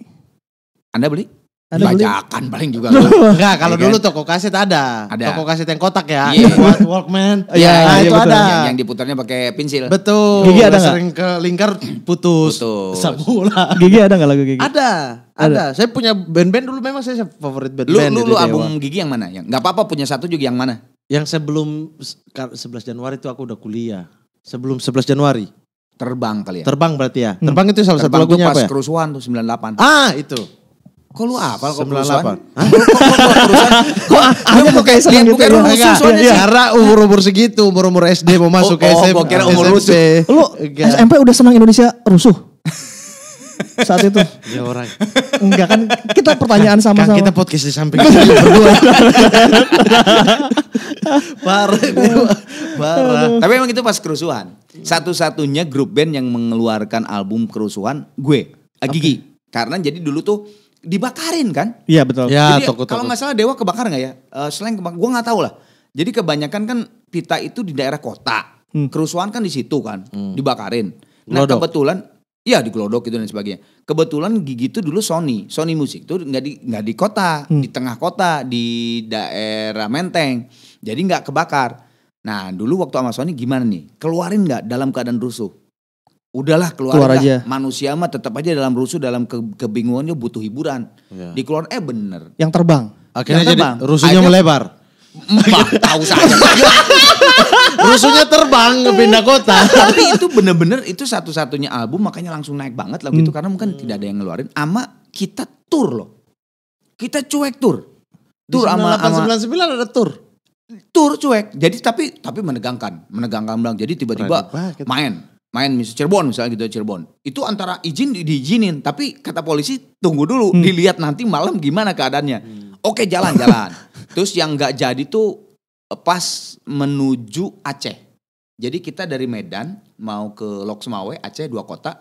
Anda beli? Bajakan paling juga. Enggak, kalau dulu toko kaset ada. Toko kaset yang kotak ya. Buat Walkman. Iya, itu ada. Yang diputarnya pakai pensil. Betul. Gigi ada enggak? Sering ke lingkar putus. Semula. Gigi ada enggak lagu Gigi? Ada. Saya punya band-band dulu, memang saya favorit band. Lu album Gigi yang mana? Yang enggak apa-apa punya satu juga yang mana? Yang sebelum 11 Januari itu aku udah kuliah. Sebelum 11 Januari. Terbang kali ya? Terbang berarti ya? Terbang itu salah satu lagunya apa ya? Pas kerusuhan tuh 98. Itu. Kok lu apa kok 98? Kok kayak seneng gitu ya? Karena umur segitu, umur SD mau masuk ke SMP. Gua kira umur rusuh. Lu SMP udah senang Indonesia rusuh? Saat itu? Ya orang. Enggak kan, kita pertanyaan sama-sama. Kita podcast di samping berdua. Parah. Tapi emang itu pas kerusuhan. Satu-satunya grup band yang mengeluarkan album kerusuhan gue, Gigi. Karena jadi dulu tuh dibakarin kan? Iya betul. Ya, jadi kalau nggak salah Dewa kebakar nggak ya? Selain kebakar, gue nggak tahu lah. Jadi kebanyakan kan Pita itu di daerah kota, kerusuhan kan di situ kan, dibakarin. Nah kebetulan, ya di Glodok itu dan sebagainya. Kebetulan Gigi itu dulu Sony Musik tuh nggak di kota, di tengah kota, di daerah Menteng. Jadi nggak kebakar. Nah dulu waktu sama Sony gimana nih? Keluarin nggak dalam keadaan rusuh? udahlah keluar aja. Manusia mah tetap aja dalam rusuh, dalam kebingungannya butuh hiburan. Dikeluarin bener. Yang terbang. Akhirnya jadi rusuhnya melebar. Tahu saja. Rusuhnya terbang ke pindah kota. Tapi itu bener-bener itu satu-satunya album makanya langsung naik banget lagu itu karena mungkin tidak ada yang ngeluarin. Ama kita tour loh. Kita cuek tour. Tour sama 899 ada tour. Tour cuek. Jadi tapi menegangkan bilang. Jadi tiba-tiba main misalnya Cirebon. Itu antara diizinin, tapi kata polisi tunggu dulu, dilihat nanti malam gimana keadaannya. Oke, jalan. Terus yang nggak jadi tuh pas menuju Aceh. Jadi kita dari Medan mau ke Lok Sumawe, Aceh 2 kota.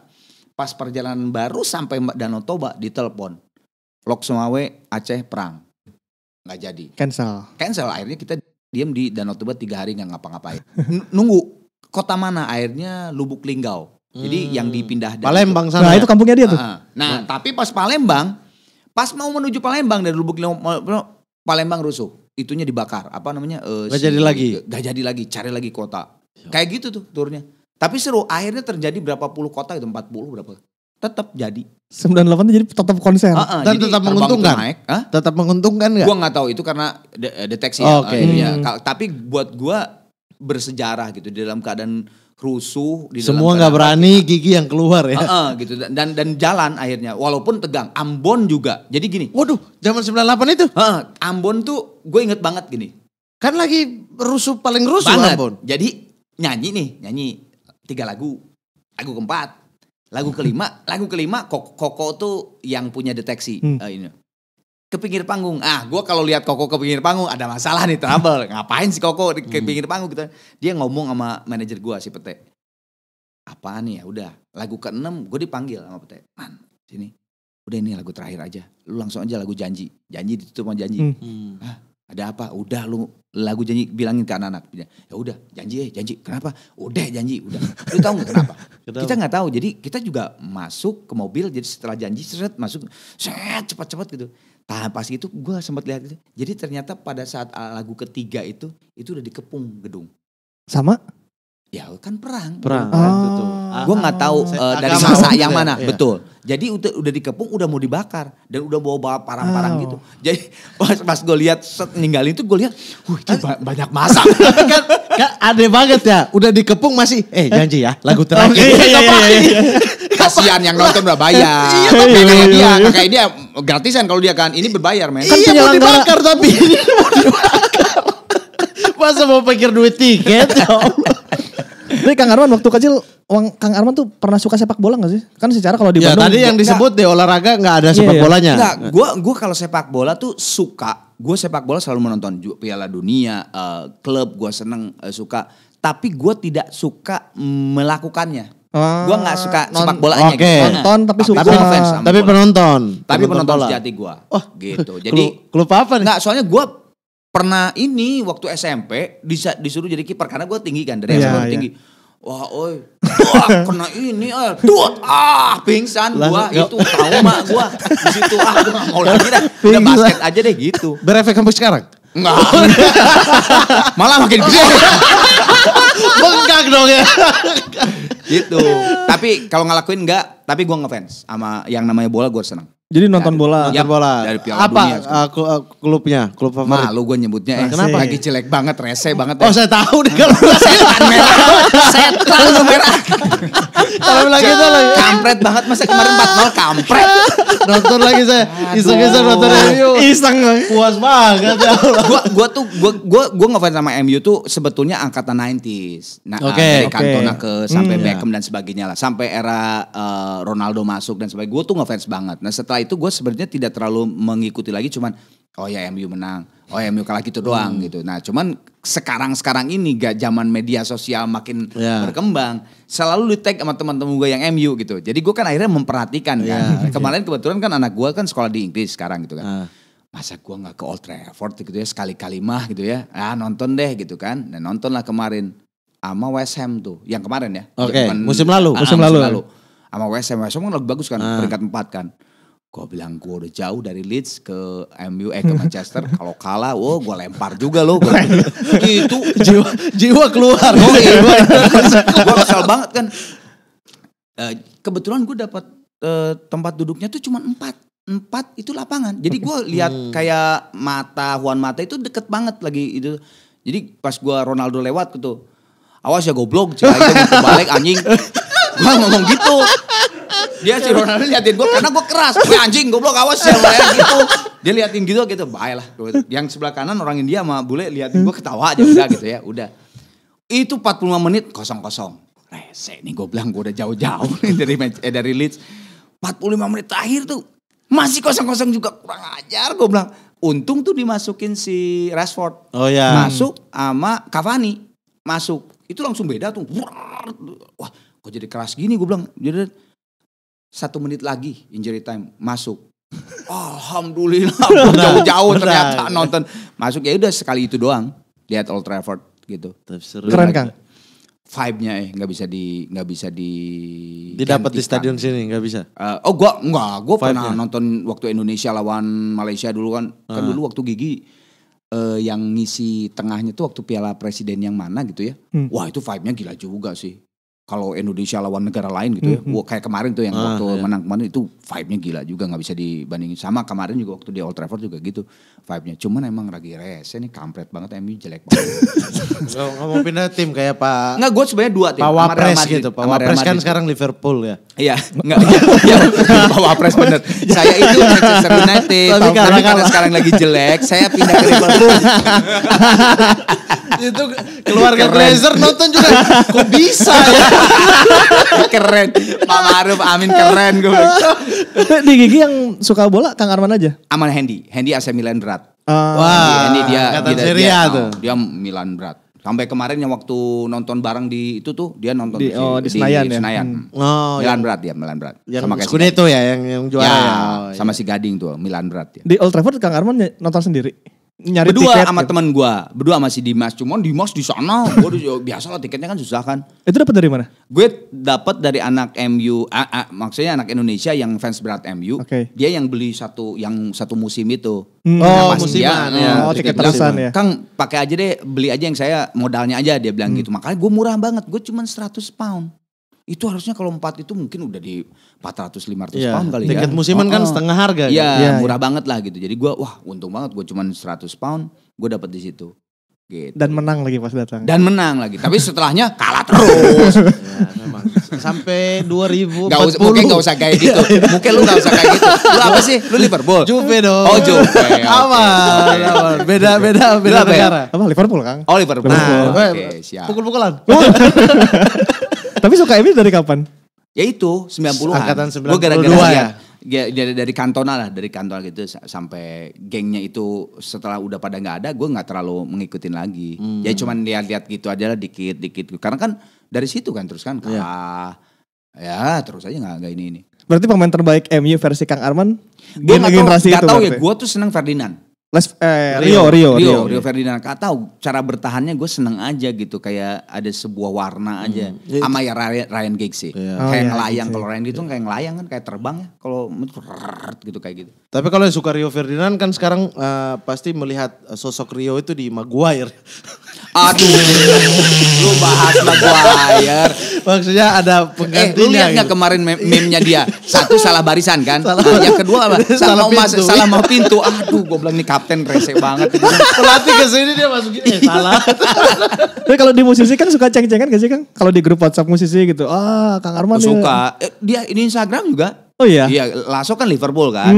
Pas perjalanan baru sampai Danau Toba ditelepon. Lok Sumawe, Aceh perang. Nggak jadi. Cancel. Akhirnya kita diam di Danau Toba 3 hari nggak ngapa-ngapain. Nunggu. Kota mana? Akhirnya Lubuk Linggau. Jadi yang dipindah dari Palembang sana. Nah, itu kampungnya dia tuh. Nah, tapi pas Palembang, pas mau menuju Palembang dari Lubuk Linggau, Palembang rusuh. Itunya dibakar. Apa namanya? Gak jadi lagi. Cari lagi kota. Kayak gitu tuh turnya. Tapi seru. Akhirnya terjadi berapa puluh kota itu? 40 berapa? Tetap jadi. 98 jadi tetap konser. Dan tetap menguntungkan. Tetap menguntungkan gak? Gua gak tahu itu karena deteksi ya. Tapi buat gua bersejarah gitu di dalam keadaan rusuh di semua nggak berani Gigi yang keluar ya gitu dan jalan akhirnya walaupun tegang. Ambon juga jadi gini, waduh zaman 98 itu Ambon tuh gue inget banget gini kan lagi paling rusuh banget. Ambon jadi nyanyi 3 lagu keempat lagu kelima Koko tuh yang punya deteksi ini ke pinggir panggung. Gue kalau lihat Koko ke pinggir panggung ada masalah nih, trouble. Ngapain sih Koko ke pinggir panggung gitu. Dia ngomong sama manajer gue si Pete. Apaan nih ya udah. Lagu ke-6 gue dipanggil sama Pete. Man sini. Udah ini lagu terakhir aja. Lu langsung aja lagu janji. Janji ditutup sama janji. Ada apa? Udah lu lagu janji bilangin ke anak-anak. Ya udah janji. Kenapa? Udah janji. Udah. Lu tahu gak kenapa? Kita gak tahu. Jadi kita juga masuk ke mobil. Jadi setelah janji masuk. Cepat-cepat gitu. Nah pas itu gue sempat lihat itu. Jadi ternyata pada saat lagu ketiga itu udah dikepung gedung. Sama? Ya kan perang. Gue nggak tahu dari masa yang mana. Iya. Betul. Jadi udah dikepung, udah mau dibakar dan udah bawa parang-parang gitu. Jadi pas gue lihat ninggalin itu gue lihat, itu banyak masa. kan aneh banget ya. Udah dikepung masih, janji ya lagu terakhir. Kasihan yang nonton udah bayar. Kayak dia gratisan kalau dia kan. Ini berbayar men. Kan mau dibakar tapi. Masa mau pikir duit tiket. Tapi Kang Arman waktu kecil, Kang Arman tuh pernah suka sepak bola gak sih? Kan secara kalau di Bandung. Tadi yang disebut di olahraga gak ada sepak bolanya. Enggak, gue kalau sepak bola tuh suka. Gue sepak bola selalu menonton Piala Dunia, klub gue seneng suka. Tapi gue tidak suka melakukannya. Gue gak suka sepak bolanya gitu. Nonton tapi suka. Tapi penonton. Tapi penonton sejati gue. Gitu. Jadi klub apa nih? Enggak, soalnya gue pernah ini waktu SMP disuruh jadi kiper karena gue tinggi kan dari SMP tinggi. Wah, kena ini, pingsan gua itu trauma gua di situ. Gua nggak mau lagi dah, udah basket aja deh gitu. Berefek sampai sekarang? Enggak, malah makin gede. Bengkak dong ya. Gitu. Tapi kalau ngelakuin enggak, tapi gua ngefans sama yang namanya bola gue senang. Jadi nonton bola. Dari Piala Dunia. Klubnya? Klub favorit? Malu gue nyebutnya. Kenapa? Lagi jelek banget, rese banget. Saya tahu deh kalau setan merah. Setan merah. Kalau lagi itu lagi. Kampret banget. Masa kemarin 4-0 kampret. Nonton lagi saya. Iseng-iseng nonton MU. Iseng. Puas banget ya Allah. Gue ngefans sama MU tuh sebetulnya angkatan 90s. Nah, dari Cantona sampai Beckham dan sebagainya lah. Sampai era Ronaldo masuk dan sebagainya. Gue tuh ngefans banget. Nah setelah itu gue sebenarnya tidak terlalu mengikuti lagi, cuman MU menang, MU kalah gitu doang gitu. Nah cuman sekarang ini gak zaman media sosial makin berkembang, selalu di-tag sama teman-teman gue yang MU gitu. Jadi gue kan akhirnya memperhatikan kan. Kemarin kebetulan kan anak gue kan sekolah di Inggris sekarang gitu kan. Masa gue gak ke Old Trafford gitu ya sekali-kali mah gitu ya. Nonton deh gitu kan. Dan nonton lah kemarin sama West Ham tuh, yang kemarin ya. Musim lalu. Sama West Ham kan lagi bagus kan, peringkat 4 kan. Gue bilang gue udah jauh dari Leeds ke MU ke Manchester. Kalau kalah, gue lempar juga loh. Gitu. Jiwa keluar. Gue kesel banget kan. Kebetulan gue dapat tempat duduknya tuh cuma 4 itu lapangan. Jadi gue lihat kayak Juan Mata itu deket banget lagi itu. Jadi pas gue Ronaldo lewat gitu, awas ya goblok, cek aja gitu balik anjing. Gue ngomong gitu. Dia si Ronaldo liatin gue karena gue keras, gue anjing goblok awas ya gitu. Dia liatin gitu, baiklah. Yang sebelah kanan orang India sama bule liatin gue ketawa aja udah gitu ya, udah. Itu 45 menit 0-0. Rese nih gue bilang, gue udah jauh-jauh nih dari Leeds. 45 menit terakhir tuh masih 0-0 juga, kurang ajar gue bilang. Untung tuh dimasukin si Rashford. Oh ya. Masuk sama Cavani. Masuk. Itu langsung beda tuh. Wah kok jadi keras gini gue bilang. Jadi 1 menit lagi injury time masuk. Alhamdulillah jauh-jauh ternyata nonton. Masuk ya udah sekali itu doang. Lihat Old Trafford gitu. Keren Kang. Vibe-nya nggak bisa didapat di stadion sini nggak bisa. Gue pernah nonton waktu Indonesia lawan Malaysia dulu kan dulu waktu Gigi yang ngisi tengahnya tuh waktu Piala Presiden yang mana gitu ya. Wah itu vibe-nya gila juga sih. Kalau Indonesia lawan negara lain gitu ya, kayak kemarin tuh yang waktu menang kemarin itu vibe-nya gila juga, nggak bisa dibandingin. Sama kemarin juga waktu di Old Trafford juga gitu vibe-nya. Cuman emang lagi rese nih, kampret banget, MU jelek banget. Nggak mau pindah tim kayak Pak. Nggak, gue sebenarnya 2 tim. Pak Wapres gitu. Pak Wapres kan sekarang Liverpool ya. Iya, enggak. Pak Wapres bener. Saya itu Manchester United. Tapi karena sekarang lagi jelek, saya pindah ke Liverpool. Itu keluarga Glazer nonton juga. Kok bisa ya? Keren. Pak Maruf, Amin keren gue. Di Gigi yang suka bola Kang Arman aja? Aman Hendy AC Milan berat. Wah, ini dia tuh. Dia Milan berat. Sampai kemarin yang waktu nonton bareng di itu tuh dia nonton di Senayan ya. Milan berat dia, Milan berat. Yang sama kayak Scudetto ya yang juara. Ya, sama si Gading tuh, Milan berat ya. Di Old Trafford Kang Arman nonton sendiri? Nyari berdua tiket sama gitu. teman gue, berdua sama si Dimas. Cuman Dimas di sana, gue biasa lah tiketnya kan susah kan. Itu dapat dari mana? Gue dapat dari anak MU, maksudnya anak Indonesia yang fans berat MU. Okay. Dia yang beli satu musim itu. Musiman ya. Tiket terusan ya. Kang pakai aja deh, beli aja yang saya modalnya aja, dia bilang gitu. Makanya gue murah banget, gue cuma 100 pound. Itu harusnya kalau 4 itu mungkin udah di 400-500 pound kali ya. Tiket musiman kan setengah harga. Iya, murah banget lah gitu. Jadi gue untung banget, gue cuma 100 pound, gue dapat di situ. Gitu. Dan menang lagi pas datang. Dan menang lagi, tapi setelahnya kalah terus. Ya, memang. Sampai 2040. Mungkin gak usah kayak gitu. Mungkin lu gak usah kayak gitu. Lu apa sih? Lu Liverpool? Juve dong. Oh Juve. Aman. Beda negara. Apa Liverpool Kang? Oh Liverpool. Oke, siap. Pukul-pukulan. Tapi suka MU dari kapan? Ya itu 90-an. Angkatan 92 Gue gara-gara ya. Dari Cantona lah, dari kantor gitu sampai gengnya itu setelah udah pada nggak ada, gue nggak terlalu mengikutin lagi. Ya cuman lihat-lihat gitu aja lah dikit. Karena kan dari situ kan terus kan kalah. Ya terus aja nggak ini. Berarti pemain terbaik MU versi Kang Arman Gue generasi itu. Gak tau ya, gue tuh seneng Ferdinand. Rio Ferdinand. Gak tahu cara bertahannya gue seneng aja gitu, kayak ada sebuah warna aja. Sama ya Ryan Giggs sih. Kayak ngelayang, kalau Ryan gitu kayak ngelayang kan, kayak terbang ya. Kalau gitu kayak gitu. Tapi kalau yang suka Rio Ferdinand kan sekarang pasti melihat sosok Rio itu di Maguire. Aduh, lu bahas Maguire. Maksudnya ada penggantinya. Lu lihat gak kemarin meme-nya dia? Satu salah barisan kan? Yang kedua apa? Salah mau pintu. Aduh, gue bilang nih kapten rese banget. Pelatih kesini dia masukin salah. Tapi kalau di musisi kan suka ceng-cengan gak sih Kang? Kalau di grup WhatsApp musisi gitu. Kang Arman suka. Dia di Instagram juga. Oh iya? Iya, Lasso kan Liverpool kan.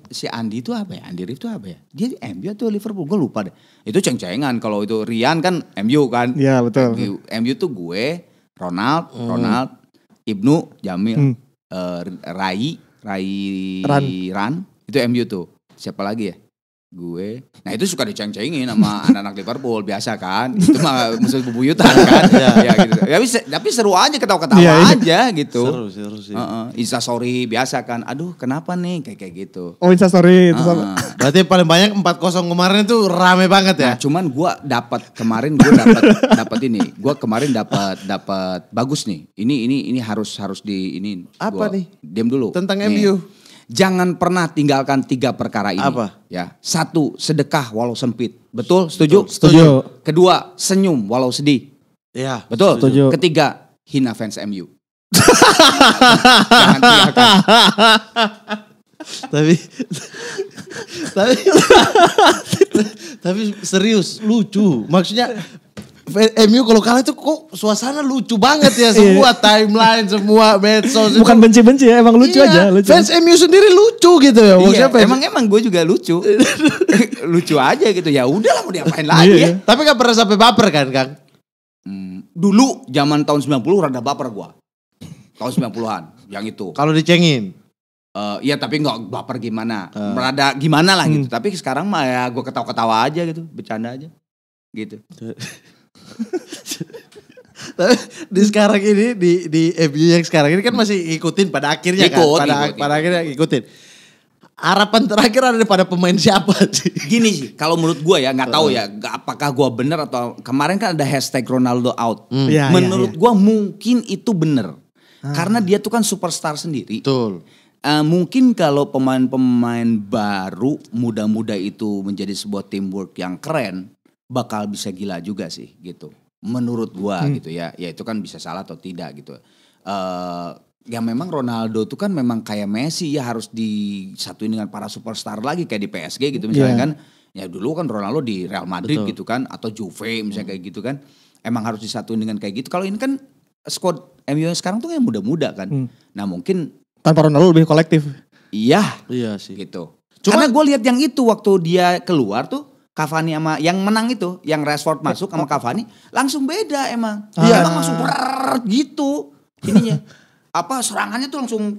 Si Andi itu apa ya? Andi Rif itu apa ya? Dia MU atau Liverpool? Gue lupa deh. Itu ceng-cengan. Kalau itu Rian kan MU kan. Iya betul. MU tuh gue, Ronald, Ibnu, Jamil, Ran. Itu MU tuh. Siapa lagi ya? Gue. Nah itu suka diceng-cengin sama anak-anak Liverpool. Biasa kan. Itu mah musuh bebuyutan kan. Ya gitu. Tapi seru aja, ketawa-ketawa aja gitu. Seru sih. Instastory biasa kan. Aduh kenapa nih kayak gitu. Oh Instastory. Berarti paling banyak 4-0 kemarin itu rame banget ya. Nah cuman gue kemarin dapat ini. Gue kemarin dapat bagus nih. Ini harus di ini. Apa nih? Diam dulu. Tentang MU. Jangan pernah tinggalkan 3 perkara ini. Apa? Ya, 1, sedekah walau sempit. Betul? Setuju? Setuju. 2, senyum walau sedih. Iya. Betul? Setuju. 3, hina fans MU. Jangan teriakan. tapi serius lucu. Maksudnya MU kalau kalah itu kok suasana lucu banget ya, semua timeline, semua medsos. Bukan benci-benci ya, emang lucu aja. Lucu. Fans MU sendiri lucu gitu ya. Iya, emang gue juga lucu. Lucu aja gitu. Ya udahlah mau diapain lagi ya. Tapi gak pernah sampai baper kan, Kang? Dulu zaman tahun 90 rada baper gue. Tahun 90-an yang itu. Kalau dicengin? Ya tapi gak baper gimana. Rada gimana lah gitu. Tapi sekarang mah ya gue ketawa-ketawa aja gitu. Bercanda aja. Gitu. Tapi di sekarang ini di MU yang sekarang ini kan masih ngikutin pada akhirnya pada akhirnya ngikutin. Harapan terakhir ada pada pemain siapa sih? Gini sih, kalau menurut gue ya nggak tahu ya, apakah gue bener atau kemarin kan ada hashtag Ronaldo out. Menurut gue mungkin itu bener, karena dia tuh kan superstar sendiri. Betul. Mungkin kalau pemain-pemain baru muda-muda itu menjadi sebuah teamwork yang keren, bakal bisa gila juga sih gitu. Menurut gua gitu ya. Ya itu kan bisa salah atau tidak gitu. Ya memang Ronaldo tuh kan memang kayak Messi ya, harus disatuin dengan para superstar lagi kayak di PSG gitu misalnya kan. Ya dulu kan Ronaldo di Real Madrid gitu kan, atau Juve misalnya kayak gitu kan. Emang harus disatuin dengan kayak gitu. Kalau ini kan squad MU yang sekarang tuh yang muda-muda kan. Nah mungkin tanpa Ronaldo lebih kolektif. Iya sih. Gitu. Karena gue lihat yang itu waktu dia keluar tuh, Cavani sama yang menang itu, yang Rashford masuk sama Cavani, langsung beda emang. Dia emang langsung gitu ininya. Serangannya tuh langsung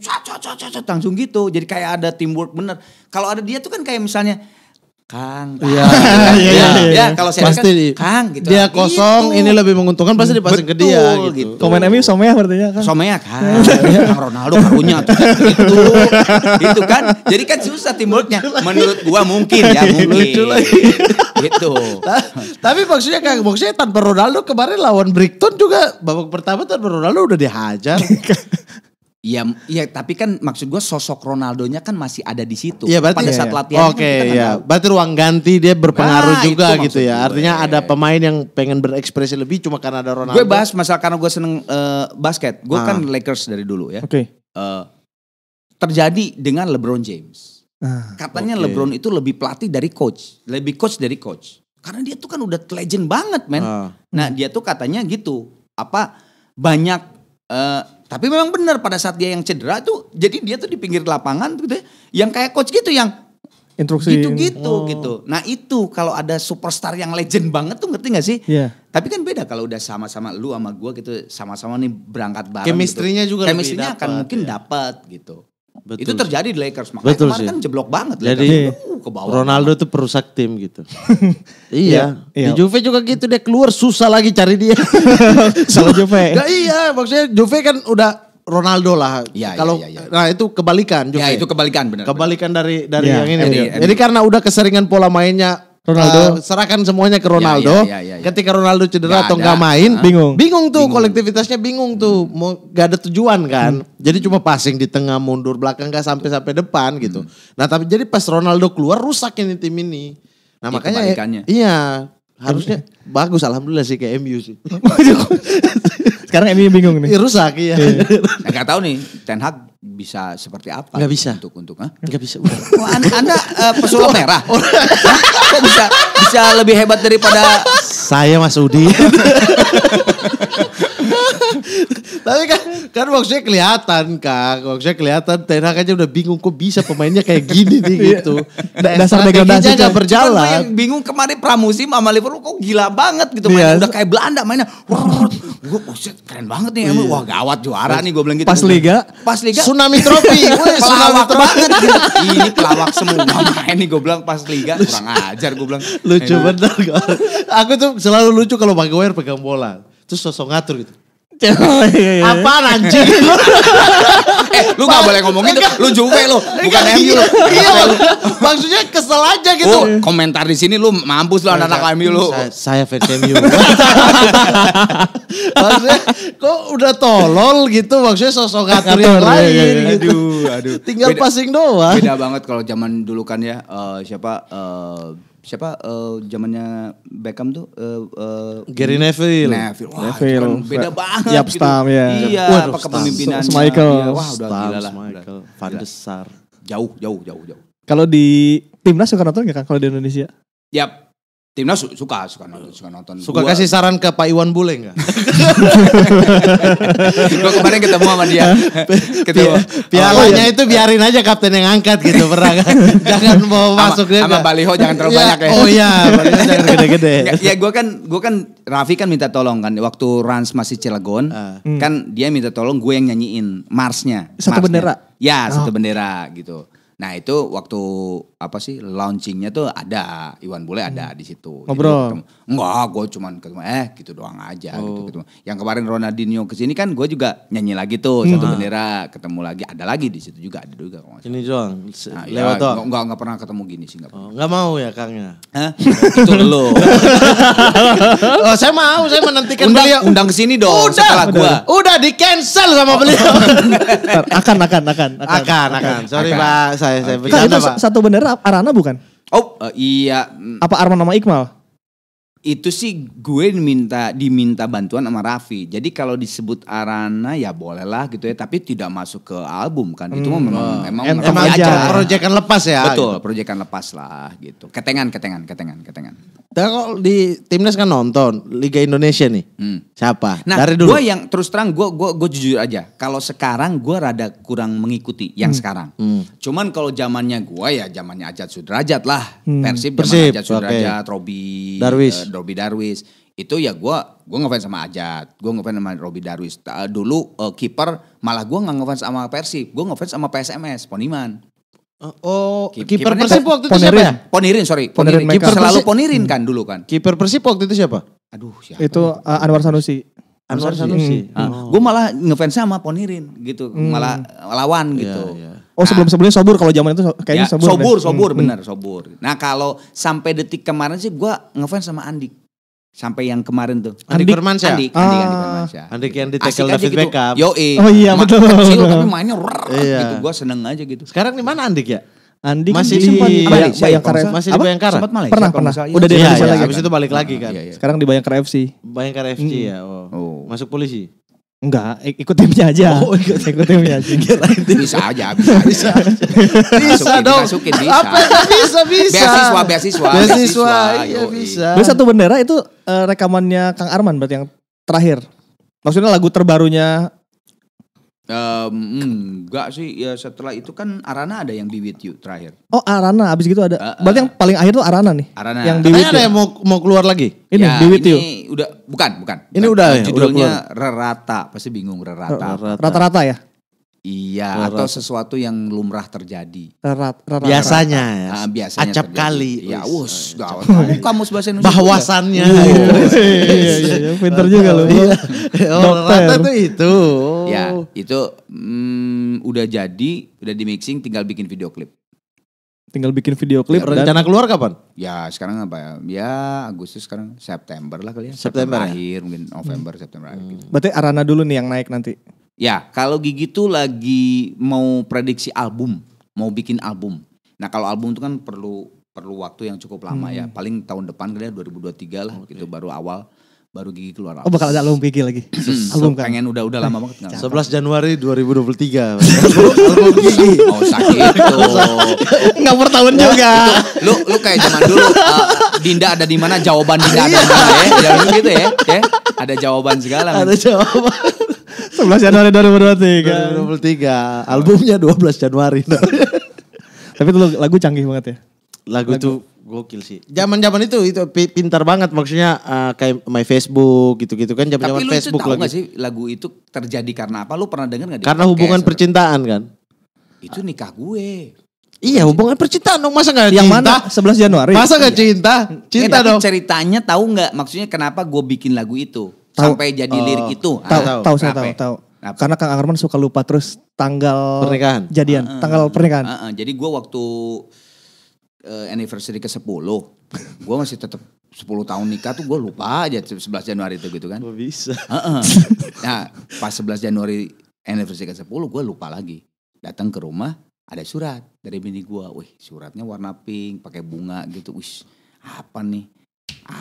langsung gitu. Jadi kayak ada teamwork bener. Kalau ada dia tuh kan kayak misalnya Kang. Iya. Kalau saya pasti kan Kang gitu. Dia kosong, ini lebih menguntungkan pasti dipasang ke dia gitu. Komen MU Somea berarti kan. Somea kan. Kang Ronaldo karunya tuh gitu. Itu kan. Jadi kan susah teamworknya. Menurut gua mungkin ya, mungkin. Gitu. Tapi maksudnya Kang, tanpa Ronaldo kemarin lawan Brighton juga babak pertama tanpa Ronaldo udah dihajar. Iya, tapi kan maksud gue sosok Ronaldonya kan masih ada di situ. Iya, berarti pada saat latihan. Oke, iya. Berarti ruang ganti dia berpengaruh juga gitu ya. Artinya ada pemain yang pengen berekspresi lebih cuma karena ada Ronaldo. Gue bahas masalah karena gue seneng basket. Gue kan Lakers dari dulu ya. Terjadi dengan LeBron James. Katanya LeBron itu lebih pelatih dari coach, lebih coach dari coach. Karena dia tuh kan udah legend banget, men. Nah, dia tuh katanya gitu. Banyak tapi memang benar pada saat dia yang cedera tuh, jadi dia tuh di pinggir lapangan gitu ya, yang kayak coach gitu, yang instruksi gitu. Nah itu kalau ada superstar yang legend banget tuh, ngerti gak sih? Iya. Tapi kan beda kalau udah sama-sama lu sama gua gitu, sama-sama nih berangkat bareng. Chemistry-nya gitu. juga Chemistry-nya akan mungkin dapat gitu. Betul itu terjadi di Lakers, makanya kemarin kan jeblok banget. Jadi ke bawah Ronaldo tuh perusak tim gitu. Iya. Di Juve juga gitu, dia keluar susah lagi cari dia. Kalau Juve. Iya, maksudnya Juve kan udah Ronaldo lah. Kalau nah itu kebalikan Juve. Ya itu kebalikan benar. Kebalikan dari yang ini. Jadi karena udah keseringan pola mainnya Ronaldo, serahkan semuanya ke Ronaldo. Ketika Ronaldo cedera atau nggak main, bingung tuh kolektivitasnya, bingung tuh, mau nggak ada tujuan kan. Jadi cuma passing di tengah, mundur belakang, nggak sampai depan gitu. Nah tapi jadi pas Ronaldo keluar rusak ini tim ini. Nah makanya harusnya bagus, alhamdulillah sih kayak MU sih. Sekarang MU bingung nih. Rusak iya. Nah, gak tahu nih Ten Hag bisa seperti apa? Gak bisa. Untuk Gak bisa. Anda pesulap merah. Kok bisa lebih hebat daripada saya, Mas Udi? Tapi kan maksudnya kelihatan Kang. Maksudnya kelihatan Ten Hag aja udah bingung kok bisa pemainnya kayak gini nih gitu. Dasar degradasi gak berjalan. Gue yang bingung kemarin pramusim sama Liverpool kok gila banget gitu. Udah kayak Belanda mainnya. Gue keren banget nih. Wah gawat juara nih gue bilang gitu. Pas Liga. Tsunami Trophy. Pelawak banget gitu. Ini pelawak semua main nih gue bilang pas Liga. Kurang ajar gue bilang. Lucu bener. Aku tuh selalu lucu kalau Maguire pegang bola. Terus sosok ngatur gitu. Apaan anjing? Lu gak boleh ngomong gitu. Lu Juve lu, bukan MU lu. Iya, maksudnya kesel aja gitu. Komentar di sini lu mampus lu anak-anak MU lu. Saya fans MU. Maksudnya kok udah tolol gitu, maksudnya sosok ngatur yang lain gitu. Aduh. Tinggal passing doang. Beda banget kalau zaman dulu kan ya, siapa zamannya Beckham tuh Gary Neville. Wah, itu kan beda banget Yap, gitu. Stam, ya. Iya, Waduh, apa kepemimpinannya. Michael. Iya, wah udah gila lah. Michael, Van der Sar. Jauh. Kalau di timnas suka nonton gak Kang kalau di Indonesia? Yap. Timnas suka nonton. Suka kasih saran ke Pak Iwan Bule enggak? Gue kemarin ketemu sama dia. Pialanya itu biarin aja kapten yang angkat gitu, pernah kan? Jangan mau masuk dia. Sama baliho jangan terlalu banyak ya. Oh iya, baliho jangan gede-gede. Ya gue kan Raffi kan minta tolong kan waktu Rans masih Cilegon, kan dia minta tolong gue yang nyanyiin marsnya. Satu bendera. Ya, satu bendera gitu. Nah itu waktu apa sih launchingnya tuh ada Iwan Bule ada di situ. Ngobrol? Enggak, gue cuman ketemu gitu doang aja gitu ketemu. Yang kemarin Ronaldinho kesini kan gue juga nyanyi lagi tuh satu bendera, ketemu lagi ada lagi di situ juga ada juga. Ini doang, Nah, lewat ya, doang. Enggak pernah ketemu gini sih enggak. Nggak mau ya Kangnya? Hah? Itu lo. Oh saya mau, saya menantikan beliau. Undang kesini dong setelah gue. Udah di cancel sama beliau. Akan. Sorry Pak, saya Kang, bercanda itu Pak. satu bendera Arana bukan? Oh iya. Apa Arman sama Iqmal? Itu sih gue diminta bantuan sama Raffi. Jadi kalau disebut Arana ya bolehlah gitu ya, tapi tidak masuk ke album kan. Itu memang Emang Raffi aja. Proyekan lepas ya. Betul, Gitu. proyekan lepas lah gitu. Ketengan. Tapi kalau di timnas kan nonton Liga Indonesia nih. Siapa? Nah, dari dulu. gue yang terus terang gue jujur aja. Kalau sekarang gue rada kurang mengikuti yang sekarang. Cuman kalau zamannya gue ya zamannya Ajat Sudrajat lah. Persib zaman Ajat Sudrajat, Robi Darwis. Itu ya gue ngefans sama Ajat. Gue ngefans sama Robi Darwis. Dulu kiper malah gue nggak ngefans sama Persib. Gue ngefans sama PSMS, Poniman. Oh, kiper Kipernya Persib waktu itu siapa ya? Ponirin. Ponirin Kiper Michael. selalu Ponirin kan dulu kan. Kiper Persib waktu itu siapa? Aduh siapa? Itu Anwar Sanusi. Anwar Sanusi. Gue malah ngefans sama Ponirin gitu. Malah lawan gitu. Iya. Oh sebelum-sebelumnya Sobur kalau zaman itu kayaknya Ya, Sobur, benar Sobur. Nah kalau sampai detik kemarin sih gue ngefans sama Andik. Sampai yang kemarin tuh. Andik Firmansyah. Andik Firmansyah. Andik yang di Asik tackle aja David gitu. Beckham. Yoi. Oh iya, betul. Kecil tapi mainnya Iya. gitu. Gue seneng aja gitu. Sekarang di mana Andik ya? Andik Masih di di Bayangkara. Masih di Bayangkara. Sempat Malaysia. Pernah. kalau nggak salah. Udah di Iya, Indonesia iya, lagi. habis itu balik lagi kan. Iya. Sekarang di Bayangkara FC. Bayangkara FC ya. Oh. Masuk polisi. Enggak, ikut timnya aja. Oh, ikut timnya aja. Bisa aja. Bisa dong. Dimasukin, bisa. Apa bisa. Beasiswa, iya yoi. bisa. Berarti satu bendera itu rekamannya Kang Arman berarti yang terakhir. Maksudnya lagu terbarunya. Enggak sih, ya setelah itu kan Arana ada yang Be With You terakhir. Oh Arana, abis gitu ada. Berarti yang paling akhir tuh Arana nih. Arana. Yang Be Katanya With ada You. yang mau keluar lagi. Ini Ya, Be With You. ini udah bukan. Ini udah ya, Judulnya udah Rerata, pasti bingung Rerata. Rata-rata ya. Iya, atau sesuatu yang lumrah terjadi. Rata-rata. Biasanya ya. Biasanya Acap terjadi. kali. Ya, gawat. Kamus bahasa Indonesia. Bahwasannya. Iya, pinter juga loh. Oh, rata tuh itu. Ya, itu udah jadi, udah di mixing, tinggal bikin video klip. Tinggal bikin video klip. Rencana keluar kapan? Ya sekarang apa ya? Ya Agustus sekarang September lah kali ya. September ya? akhir mungkin November September akhir gitu. Berarti Arana dulu nih yang naik nanti. Ya kalau Gigi tuh lagi mau prediksi album, mau bikin album. Nah kalau album itu kan perlu waktu yang cukup lama ya. Paling tahun depan kali ya 2023 lah gitu baru Gigi keluar album. Oh bakal ada album Gigi lagi. Album kan. Pengen udah lama banget. 11 Januari 2023. Album Gigi. Mau sakit tuh. Enggak per tahun juga. Lu kayak zaman dulu Dinda ada di mana, jawaban Dinda ada di mana ya. Jangan gitu ya. Ada jawaban segala. Ada jawaban. 11 Januari 2023. 2023. Albumnya 12 Januari. Tapi itu lagu canggih banget ya. Lagu itu gokil sih. Zaman-zaman itu pintar banget maksudnya kayak My Facebook gitu-gitu kan zaman-zaman Tapi lu Facebook itu tahu lagi. gak sih lagu itu terjadi karena apa? Lu pernah denger gak? Karena hubungan percintaan kan. Itu nikah gue. Iya hubungan percintaan dong masa gak Yang cinta? mana? 11 Januari. Masa gak cinta? Cinta tapi dong. ceritanya tahu nggak? Maksudnya kenapa gue bikin lagu itu sampai jadi lirik itu? Tahu saya tahu. Karena Kang Arman suka lupa terus tanggal Pernikahan. jadian, tanggal pernikahan. Jadi gue waktu anniversary ke-10, gue masih tetap 10 tahun nikah tuh gue lupa aja 11 Januari itu gitu kan. Oh, bisa. Nah pas 11 Januari anniversary ke-10 gue lupa lagi. Datang ke rumah ada surat dari bini gue. Wih suratnya warna pink pakai bunga gitu. Wih apa nih?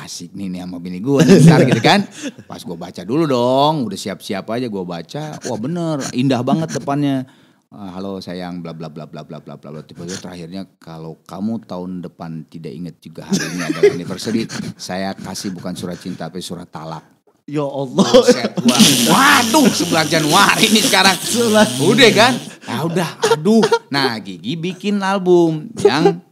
Asik nih sama bini gue nih gitu kan. Pas gue baca dulu dong, udah siap-siap aja gue baca. Wah bener, indah banget depannya. Halo sayang, bla bla bla bla bla bla bla. Tiba-tiba terakhirnya kalau kamu tahun depan tidak ingat juga hari ini adalah anniversary, saya kasih bukan surat cinta tapi surat talak. Ya Allah. Waduh, 11 Januari ini sekarang. Udah kan? Nah udah, aduh. Nah Gigi bikin album yang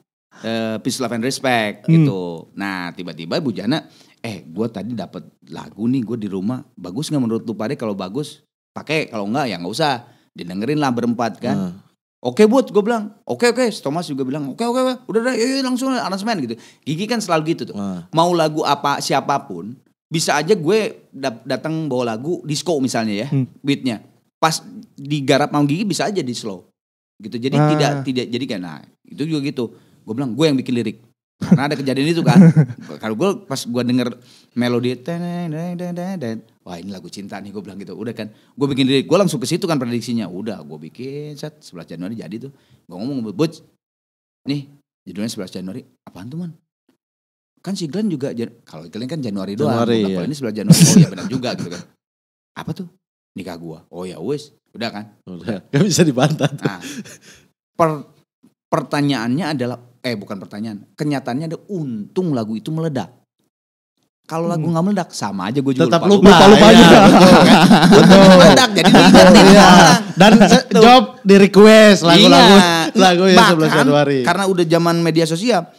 Peace, Love and Respect gitu. Nah tiba-tiba Bu Jana, gue tadi dapat lagu nih, gue di rumah. Bagus nggak menurut lu Pade? Kalau bagus pakai, kalau enggak ya nggak usah. Didengerin lah berempat kan. Oke Bud, gue bilang. Oke. Thomas juga bilang oke. Udah yuk langsung aransemen gitu. Gigi kan selalu gitu tuh. Mau lagu apa siapapun, bisa aja gue datang bawa lagu disco misalnya ya, beatnya. Pas digarap sama Gigi bisa aja di slow gitu. Jadi tidak jadi kan. Nah itu juga gitu. Gue bilang gue yang bikin lirik. Karena ada kejadian itu kan. Kalau gue pas gue denger melodi, wah ini lagu cinta nih gue bilang gitu. Udah kan, gue bikin lirik. Gue langsung ke situ kan prediksinya. Udah gue bikin 11 Januari jadi tuh. Gue ngomong, Bud, nih judulnya 11 Januari. Apaan tuh man? Kan si Glenn juga, kalau Glenn kan Januari doang. Kalau ini 11 Januari, oh ya benar juga gitu kan. Apa tuh? Nikah gue. Oh ya wes, udah kan. Udah, gak bisa dibantah. Nah, pertanyaannya adalah, bukan pertanyaan, kenyataannya ada untung lagu itu meledak. Kalau lagu nggak meledak, sama aja gue juga tetap lupa juga. Betul. Meledak, jadi diingetin orang. Dan job di request lagu ya 11 Januari. Karena udah zaman media sosial,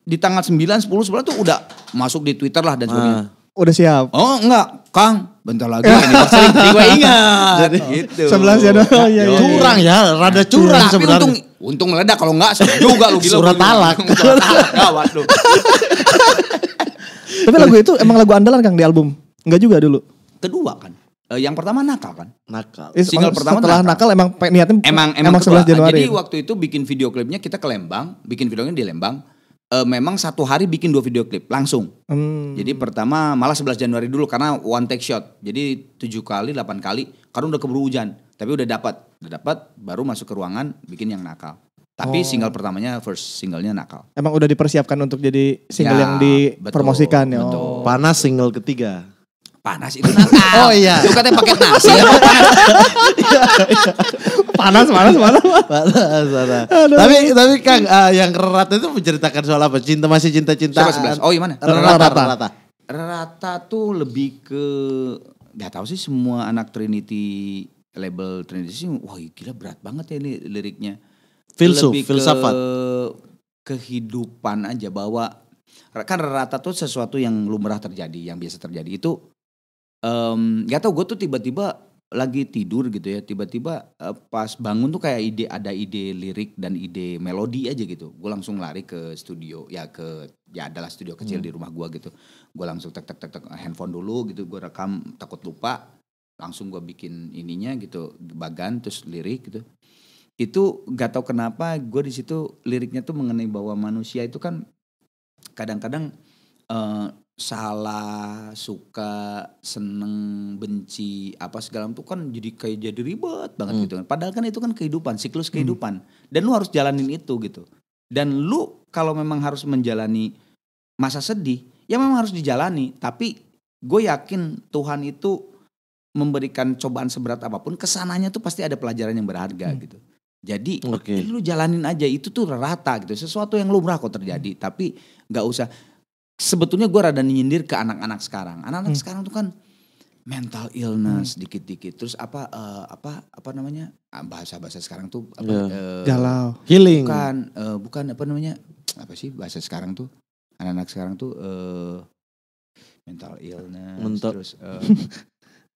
di tanggal 9, 10, 11 tuh udah masuk di Twitter lah dan sebagainya. Udah siap. Oh enggak, Kang, bentar lagi anniversary. Jadi gue ingat. Jadi gitu. 11 Januari. Curang ya, rada curang sebenarnya. Tapi untung meledak, kalau enggak sama juga lu gila. Surat talak. Gawat lu. Tapi lagu itu emang lagu andalan Kang di album? Enggak juga dulu. Kedua kan. Yang pertama Nakal kan. Nakal. Single pertama setelah Nakal emang niatnya emang 11 Januari. Jadi waktu itu bikin video klipnya kita ke Lembang, bikin videonya di Lembang. Memang satu hari bikin 2 video klip langsung. Jadi pertama malah 11 Januari dulu karena one take shot. Jadi 7 kali, 8 kali karena udah keburu hujan. Tapi udah dapat baru masuk ke ruangan bikin yang Nakal. Tapi single pertamanya first singlenya Nakal. Emang udah dipersiapkan untuk jadi single yang dipromosikan ya. Betul. Panas single ketiga. Panas itu Nakal. Oh iya. Lu katanya pakai nasi ya. Panas. Tapi Kang, yang Rerata itu menceritakan soal apa? Masih cinta-cintaan. Oh iya mana? Rerata tuh lebih ke, gak tahu sih semua anak Trinity, label Trinity sih, wah gila berat banget ya ini liriknya. Filsafat. Kehidupan aja, bahwa kan Rerata tuh sesuatu yang lumrah terjadi, yang biasa terjadi itu. Gak tau, gue tuh tiba-tiba lagi tidur gitu ya, tiba-tiba pas bangun tuh kayak ada ide lirik dan ide melodi aja gitu. Gue langsung lari ke studio, ya adalah studio kecil di rumah gue gitu. Gue langsung tek handphone dulu gitu, gue rekam, takut lupa, langsung gue bikin ininya gitu, bagan terus lirik gitu. Itu gak tau kenapa gue di situ liriknya tuh mengenai bahwa manusia itu kan kadang-kadang salah, suka, seneng, benci, apa segala itu kan jadi ribet banget gitu kan. Padahal kan itu kan kehidupan, siklus kehidupan. Dan lu harus jalanin itu gitu. Dan lu kalau memang harus menjalani masa sedih, ya memang harus dijalani. Tapi gue yakin Tuhan itu memberikan cobaan seberat apapun, kesananya tuh pasti ada pelajaran yang berharga gitu. Jadi lu jalanin aja, itu tuh rata gitu. Sesuatu yang lumrah kok terjadi, tapi gak usah. Sebetulnya gue rada nyindir ke anak-anak sekarang. Anak-anak sekarang tuh kan mental illness dikit-dikit. Terus apa namanya, bahasa sekarang tuh galau, healing. Bukan apa namanya, apa sih bahasa sekarang tuh, anak-anak sekarang tuh mental illness. Terus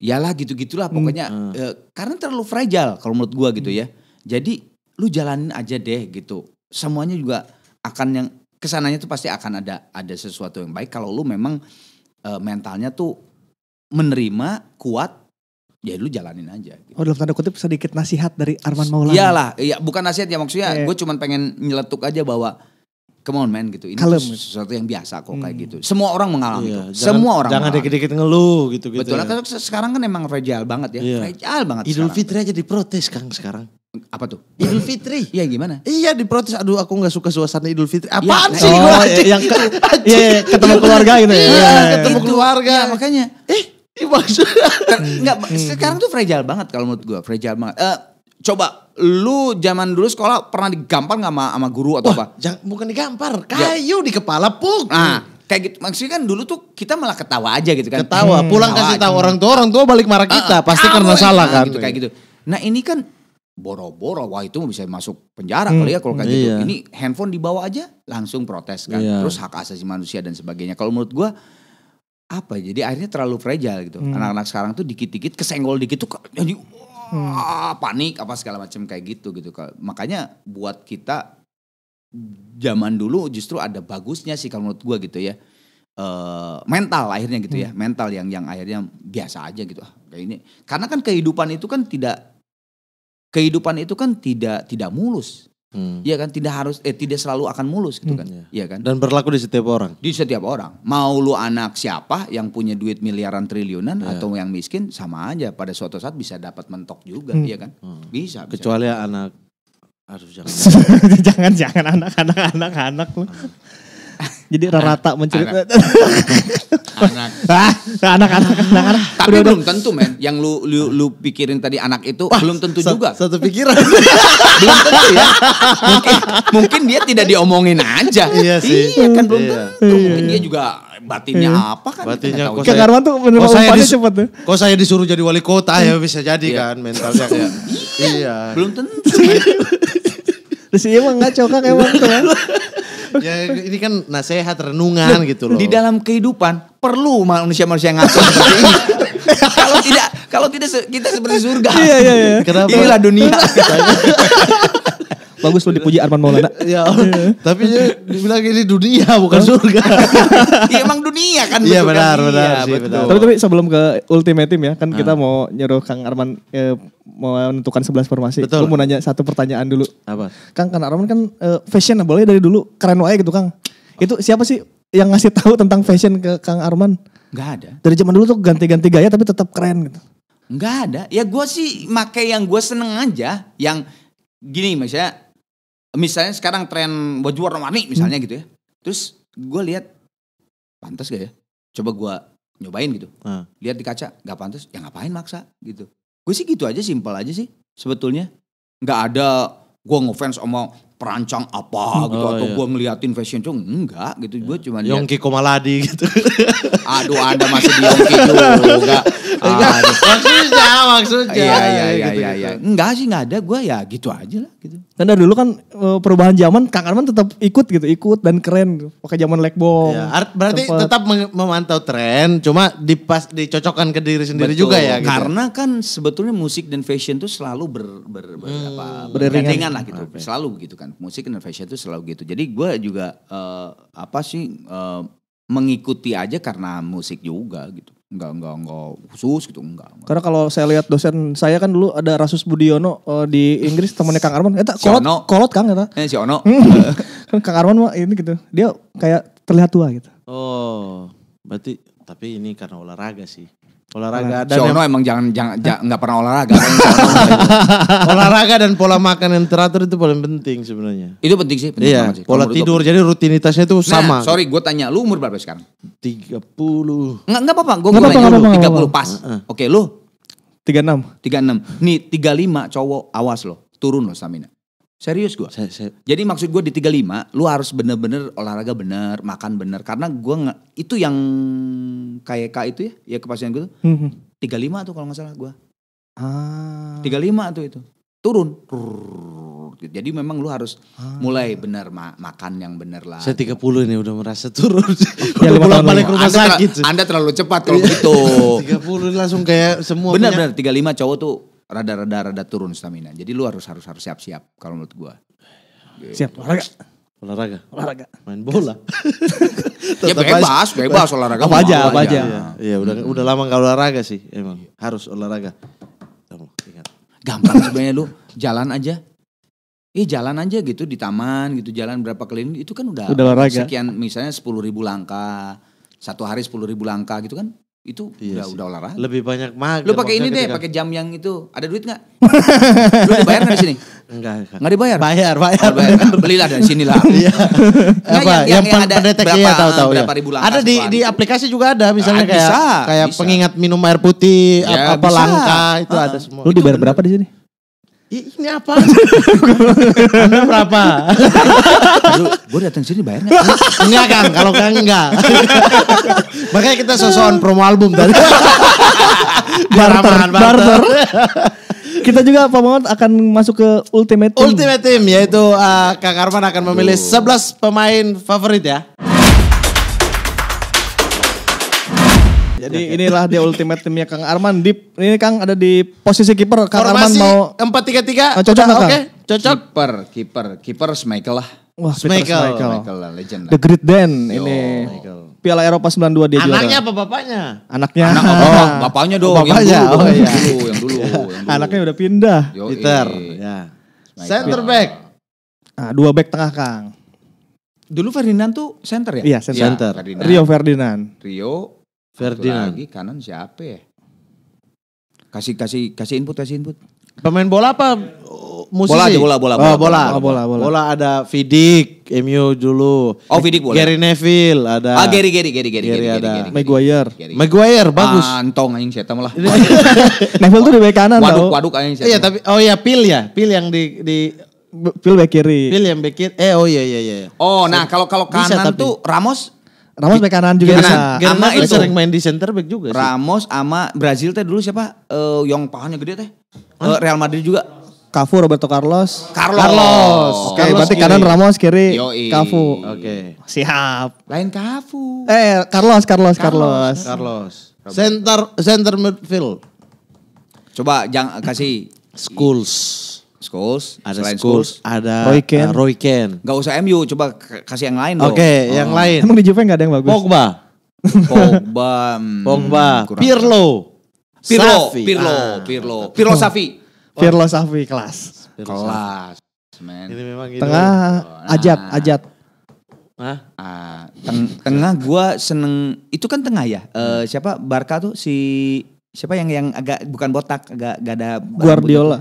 yalah gitu-gitulah pokoknya. Karena terlalu fragile kalau menurut gue gitu ya. Jadi lu jalanin aja deh gitu. Semuanya juga akan yang kesananya tuh pasti akan ada sesuatu yang baik kalau lu memang mentalnya tuh menerima, kuat, ya lu jalanin aja. Gitu. Oh, dalam tanda kutip sedikit nasihat dari Arman Maulana. Iyalah, iya bukan nasihat ya, maksudnya gue cuman pengen nyeletuk aja bahwa come on man gitu. Ini tuh sesuatu yang biasa kok kayak gitu. Semua orang mengalami itu. Semua orang jangan dikit-dikit ngeluh gitu. Betul, kan sekarang kan emang fragile banget ya. Fragile banget. Idul Fitri aja diprotes Kang sekarang. Apa tuh? Idul Fitri. Iya gimana? Iya diprotes, aduh aku gak suka suasana Idul Fitri. Apaan Ya, sih? Oh, yang ketemu keluarga gitu ya. Iya, ketemu keluarga. Ya, makanya. Maksudnya. Enggak, sekarang tuh fragile banget kalau menurut gue. Fragile banget. Coba lu zaman dulu sekolah pernah digampar gak sama guru atau apa? Bukan digampar, kayu di kepala puk. Nah, kayak gitu. Maksudnya kan dulu tuh kita malah ketawa aja gitu kan. Ketawa, pulang kasih tahu orang tua balik marah kita. Pasti karena salah kan. Gitu, kayak gitu. Nah ini kan boro-boro, wah itu bisa masuk penjara kali ya kalau kayak gitu. Ini handphone dibawa aja langsung protes kan. Terus hak asasi manusia dan sebagainya. Kalau menurut gue apa ya, jadi akhirnya terlalu fragile gitu. Anak-anak sekarang tuh dikit-dikit kesenggol dikit tuh jadi panik apa segala macam kayak gitu. Makanya buat kita zaman dulu justru ada bagusnya sih kalau menurut gue gitu ya. Mental akhirnya gitu ya. Mental yang akhirnya biasa aja gitu. Kayak ini. Karena kan kehidupan itu kan tidak mulus. Iya kan, tidak selalu akan mulus gitu kan. Iya kan? Dan berlaku di setiap orang. Di setiap orang. Mau lu anak siapa yang punya duit miliaran triliunan atau yang miskin sama aja pada suatu saat bisa dapat mentok juga, iya kan? Bisa. Kecuali anak jangan. jangan anak lu. Jadi rata mencerita. Anak-anak. Tapi belum tentu men. Yang lu pikirin tadi anak itu belum tentu juga. Satu pikiran. Belum tentu ya. Mungkin dia tidak diomongin aja. Iya sih. Iya kan belum tentu. Mungkin dia juga batinnya apa kan. Batinnya Kang Arman tuh menerima umpannya cepet tuh. Kok saya disuruh jadi wali kota ya bisa jadi kan mentalnya kayak. Iya. Belum tentu. Terus emang ngaco Kang emang tuh. Ya ini kan nasihat renungan gitu loh. Di dalam kehidupan perlu manusia-manusia yang ngaco seperti ini. Kalau tidak kita seperti surga. Iya. Kenapa? Inilah dunia. Bagus lo dipuji Arman Maulana. Ya, tapi dia dibilang ini dunia bukan surga. Iya emang dunia kan. Iya benar sih. Betul. Tapi sebelum ke Ultimate Team ya, kan kita mau nyuruh Kang Arman mau menentukan 11 formasi. Betul. Gue mau nanya satu pertanyaan dulu. Apa? Kang Arman kan fashion boleh dari dulu keren wae gitu Kang. Itu siapa sih yang ngasih tahu tentang fashion ke Kang Arman? Nggak ada. Dari zaman dulu tuh ganti-ganti gaya tapi tetap keren gitu. Nggak ada. Ya gue sih make yang gue seneng aja. Yang gini misalnya sekarang tren baju warna-warni misalnya gitu ya. Terus gue lihat pantas gak ya? Coba gue nyobain gitu. Lihat di kaca gak pantas, ya ngapain maksa gitu. Gue sih gitu aja, simpel aja sih sebetulnya. Gak ada gue ngefans sama perancang apa gitu atau gue ngeliatin fashion show, enggak gitu. Gue cuma lihat Yongki Komaladi gitu. Aduh Anda masih di Yongki juga. Maksudnya. Iya. Enggak sih, enggak ada. Gue ya gitu aja lah gitu. Dan dari dulu kan perubahan zaman Kang Arman tetap ikut dan keren gitu. Pakai zaman lekbong. Ya, berarti tetap memantau tren, cuma dicocokkan ke diri sendiri. Betul, juga ya. Gitu. Karena kan sebetulnya musik dan fashion itu selalu beriringan lah gitu. Okay. Selalu begitu kan. Musik dan fashion itu selalu gitu. Jadi gue juga mengikuti aja karena musik juga gitu. Enggak khusus gitu, enggak. Karena kalau saya lihat dosen saya kan dulu ada Rasus Budiono di Inggris temannya Kang Arman. Kolot Kang eta. Si Ono. Kan Kang Arman mah ini gitu. Dia kayak terlihat tua gitu. Oh, berarti tapi ini karena olahraga sih. Olahraga dan si Ono emang jangan enggak pernah olahraga. Olahraga dan pola makan yang teratur itu paling penting sebenarnya. Itu penting sih, penting banget sih. Pola tidur, jadi rutinitasnya itu sama. Sorry, gue tanya, lu umur berapa sekarang? 30. Enggak apa-apa, gue nanya lu 30 pas. Oke, lu? 36. Nih 35 cowok, awas lo, turun lo stamina. Serius gue. Jadi maksud gue di 35, lu harus bener-bener olahraga bener, makan bener. Karena gue itu yang kayak itu ya kepastian gue tuh. 35 tuh kalau gak salah gue. 35 tuh itu. Turun. Jadi memang lu harus mulai bener makan yang bener lah. Saya 30 ini udah merasa turun. Ya, pulang balik rumah sakit. Anda terlalu cepat kalau begitu. 30 langsung kayak semua. Bener 35 cowok tuh rada turun stamina. Jadi lu harus siap-siap kalau menurut gua. Siap olahraga. Main bola. Ya bebas olahraga. Apa aja. Iya, udah lama enggak olahraga sih. Emang harus olahraga. Kamu ingat. Gampang sebenarnya lu jalan aja. Jalan aja gitu di taman gitu, jalan berapa keliling itu kan udah olahraga. Sekian misalnya 10.000 langkah. Satu hari 10.000 langkah gitu kan. itu Iya udah olahraga. Lebih banyak mager. Lu pakai ini deh, pakai jam yang itu. Ada duit nggak? Lu dibayar nggak di sini? Enggak. Nggak dibayar? Bayar. Belilah dari sini lah. Iya. Yang ada pendeteksi berapa, tahu. berapa ribu langkah. Ada di aplikasi juga ada, misalnya kayak bisa. pengingat minum air putih, Ya, apa bisa. langkah itu ada semua. Lu dibayar berapa di sini? Ini apa? Anda berapa? Gue datang sini bayar nggak? Enggak Kang, kalau Kang enggak. Makanya kita sosokan promo album tadi. Barter. Kita juga Pak Muhammad akan masuk ke Ultimate Team. Ultimate Team yaitu Kang Arman akan memilih 11 pemain favorit ya. Jadi inilah dia Ultimate Teamnya Kang Arman. Ini Kang ada di posisi kiper. Kang Arman Formasi mau 4-3-3. cocok nggak, Kang? Oke, cocok. Kiper Schmeichel lah. Wah, Schmeichel. Schmeichel lah, legend lah. The Great Dan ini. Piala Eropa 92 dia juara. Anaknya apa bapaknya? Anaknya. Bapaknya dong. Bapaknya. Yang dulu. Anaknya udah pindah. Peter. Ya. Center back. Nah, 2 back tengah Kang. Dulu Ferdinand tuh center ya? Iya, center. Rio Ferdinand. Ferdinand. Lagi kanan siapa ya? Kasih input. Pemain bola apa? Musisi? Bola. Bola ada Vidic, MU dulu. Oh, Vidic bola. Gary Neville ada. Gary ada. Maguire Bagus. Antong anjing saya malah. Neville tuh di bek kanan tau. Waduk anjing saya. Iya tapi Phil yang di Phil bek kiri. Phil yang bek kiri. Iya. Oh, nah kalau Bisa, kanan tapi. tuh Ramos bek kanan juga bisa. Gary Sama Neville itu. sering main di center back juga sih. Ramos sama Brazil teh dulu siapa? Yang pahanya gede teh. Real Madrid juga. Cafu, Roberto Carlos. Oke, Carlos berarti kiri. kanan Ramos, kiri Yoi. Cafu. Oke. Siap. Lain Cafu. Carlos. Center midfield. Coba jangan kasih Scholes. Ada Selain Scholes, ada Roy Keane. Gak usah MU, coba kasih yang lain dong. Oke, yang lain. Emang di Juve gak ada yang bagus? Pogba. kurang. Pirlo. Safi. Pirlo Safi kelas. Kelas, man. Ini memang gitu. Tengah Ajat. Hah? Tengah gua seneng, itu kan tengah ya. Siapa Barca tuh siapa yang agak bukan botak, agak gak ada Guardiola.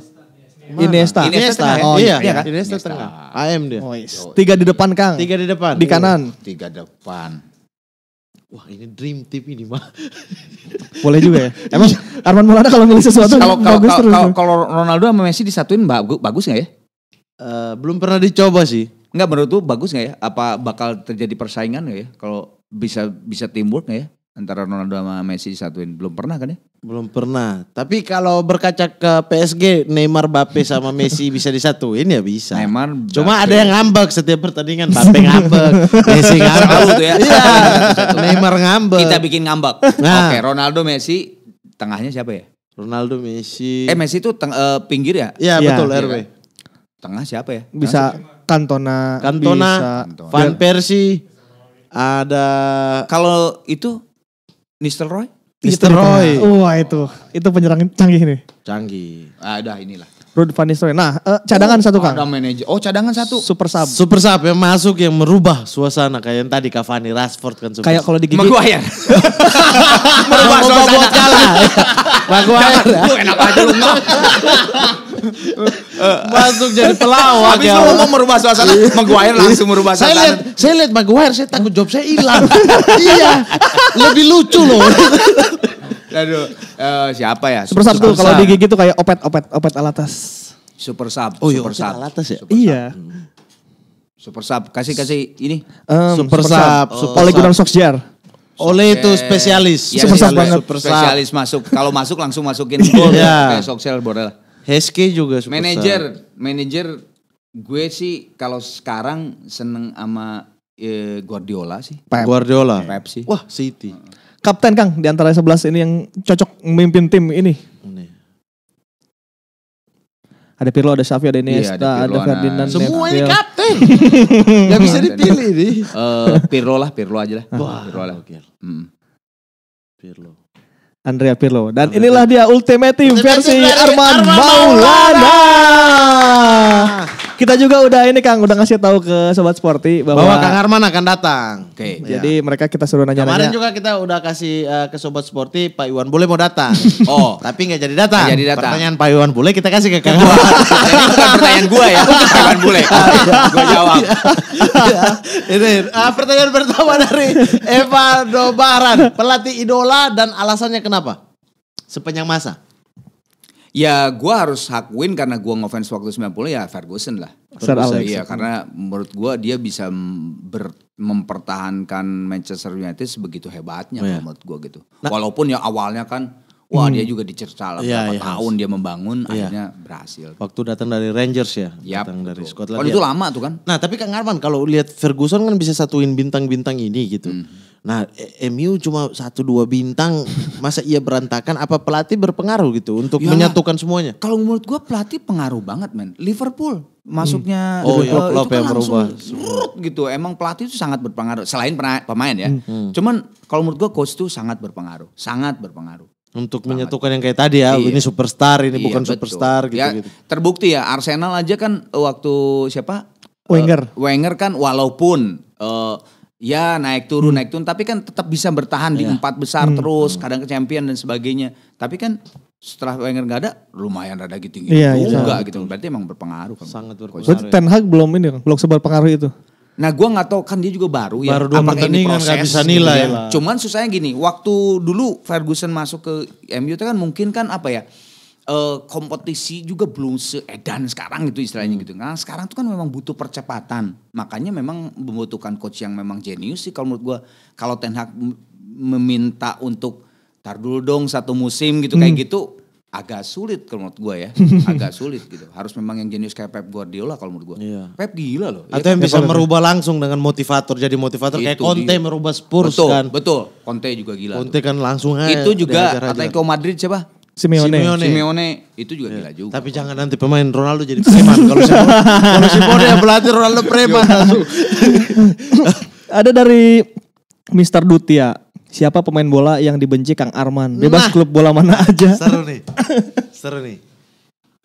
Iniesta. Iniesta. Oh Iya, iya kan? Iniesta tengah. AM dia. Oh, yes. 3 di depan Kang. 3 di depan. Di kanan. 3 depan. Wah ini dream team ini mah. Boleh juga ya. Emang Arman Maulana kalau milih sesuatu bagus terus. Kalau Ronaldo sama Messi disatuin bagus nggak ya? Belum pernah dicoba sih. Enggak, menurut tuh bagus nggak ya? Apa bakal terjadi persaingan nggak ya? Kalau bisa teamwork nggak ya? Antara Ronaldo sama Messi disatuin. Belum pernah kan ya? Belum pernah. Tapi kalau berkaca ke PSG, Neymar, Mbappe sama Messi bisa disatuin ya bisa. Neymar, Cuma ada yang ngambek setiap pertandingan. Mbappe ngambek, Messi ngambek. Selalu tuh ya. Iya, Neymar ngambek. Kita bikin ngambek. Nah. Oke, Ronaldo, Messi, tengahnya siapa ya? Ronaldo, Messi. Messi itu pinggir ya? Iya Iya. betul, Iya RW. kan? Tengah siapa ya? Bisa Cantona. Bisa. Van Persie. Ada Kalau itu Nistelrooy? Nistelrooy. Wah itu penyerang canggih nih. Canggih. Udah inilah. Ruud van Nistelrooy. Nah, cadangan satu Kang. Ada manajer. Oh, cadangan satu. Super sub. Super sub yang masuk yang merubah suasana kayak yang tadi Cavani, Rashford kan super Kayak kalau di gigi. Maguire. merubah suasana kalah. Maguire. Lu enak aja lu enggak. Masuk jadi pelawak Habis ya. lu mau merubah suasana, Maguire langsung merubah suasana. Saya lihat Maguire, saya takut job saya hilang. Iya. Lebih lucu loh. Aduh, siapa ya? Super sub tuh kalau di gigi tuh kayak opet alatas. Super sub. Oh iya, super sub. atas ya. Iya. Super sub. Kasih ini. Super sub. Ole Gunnar Solskjaer. Ole itu spesialis. Iya, Super sub banget. Super sub. Spesialis masuk. Kalau masuk langsung masukin gol. Iya. Kayak Solskjaer boleh lah. Heske juga super sub. Manajer gue sih kalau sekarang seneng sama Guardiola sih. Guardiola. Pep sih. Wah, City. Kapten Kang di antara 11 ini yang cocok memimpin tim ini. Ada Pirlo, ada Xavi, ada Iniesta, Iya, ada Ferdinand. Semua ini Neville. kapten. Gak bisa dipilih nih. Pirlo aja lah. Wah, Pirlo lah. Pirlo. Andrea Pirlo. Dan inilah dia Ultimate Team versi Arman Maulana. Kita juga udah ini Kang, udah ngasih tahu ke Sobat Sporty bahwa Kang Arman akan datang. Oke. Jadi mereka kita suruh nanya-nanya. Kemarin juga kita udah kasih ke Sobat Sporty, Pak Iwan Bule mau datang. Tapi nggak jadi datang. Nggak jadi datang. Pertanyaan Pak Iwan Bule kita kasih ke Kang Arman. Jadi bukan pertanyaan gue ya, Pak Iwan Bule. Gue jawab. Ini pertanyaan pertama dari Eva Dobaran, pelatih idola dan alasannya kenapa? Sepanjang masa. Ya gue harus akuin karena gue ngefans waktu 90 ya Ferguson lah. Sir Alex. Iya karena menurut gue dia bisa mempertahankan Manchester United sebegitu hebatnya menurut gue gitu. Walaupun ya awalnya kan dia juga dicerca lah berapa tahun dia membangun akhirnya berhasil. Waktu datang dari Rangers ya, datang dari Scotland. Itu lama tuh kan. Nah tapi Kang Arman kalau lihat Ferguson kan bisa satuin bintang-bintang ini gitu. Nah MU cuma 1-2 bintang, masa ia berantakan? Apa pelatih berpengaruh gitu untuk menyatukan semuanya? Kalau menurut gue pelatih pengaruh banget men. Liverpool masuknya Klopp itu kan yang merubah langsung gitu. Emang pelatih itu sangat berpengaruh. Selain pemain ya. Cuman kalau menurut gue coach itu sangat berpengaruh. Sangat berpengaruh. Untuk menyatukan yang kayak tadi ya, ini superstar, ini bukan superstar gitu, ya, gitu. Terbukti ya Arsenal aja kan waktu siapa? Wenger kan walaupun ya naik turun tapi kan tetap bisa bertahan di 4 besar terus, kadang ke champion dan sebagainya. Tapi kan setelah Wenger nggak ada, lumayan rada tinggi juga gitu. Berarti emang berpengaruh kan. Sangat berpengaruh. Berarti Ten Hag belum seberpengaruh itu. Nah gue gak tahu kan dia juga baru ya. Baru 2 pertandingan gak bisa nilai lah. Cuman susahnya gini, waktu dulu Ferguson masuk ke MU itu kan mungkin kan apa ya, kompetisi juga belum seedan sekarang gitu istilahnya gitu. Nah sekarang tuh kan memang butuh percepatan. Makanya memang membutuhkan coach yang memang jenius sih kalau menurut gue. Kalau Ten Hag meminta untuk tar dulu dong 1 musim gitu kayak gitu. Agak sulit kalau menurut gue ya, agak sulit gitu. Harus memang yang jenius kayak Pep Guardiola kalau menurut gue. Iya. Pep gila loh. Atau yang bisa merubah langsung dengan motivator, jadi motivator kayak Conte merubah Spurs kan. Betul, Conte juga gila. Conte kan langsung aja. Itu juga Atletico Madrid siapa? Simeone itu juga gila juga. Tapi jangan nanti pemain Ronaldo jadi preman. Kalau Simeone yang pelatih Ronaldo preman langsung. Ada dari Mr. Dutia. Siapa pemain bola yang dibenci Kang Arman? Bebas klub bola mana aja. Seru nih.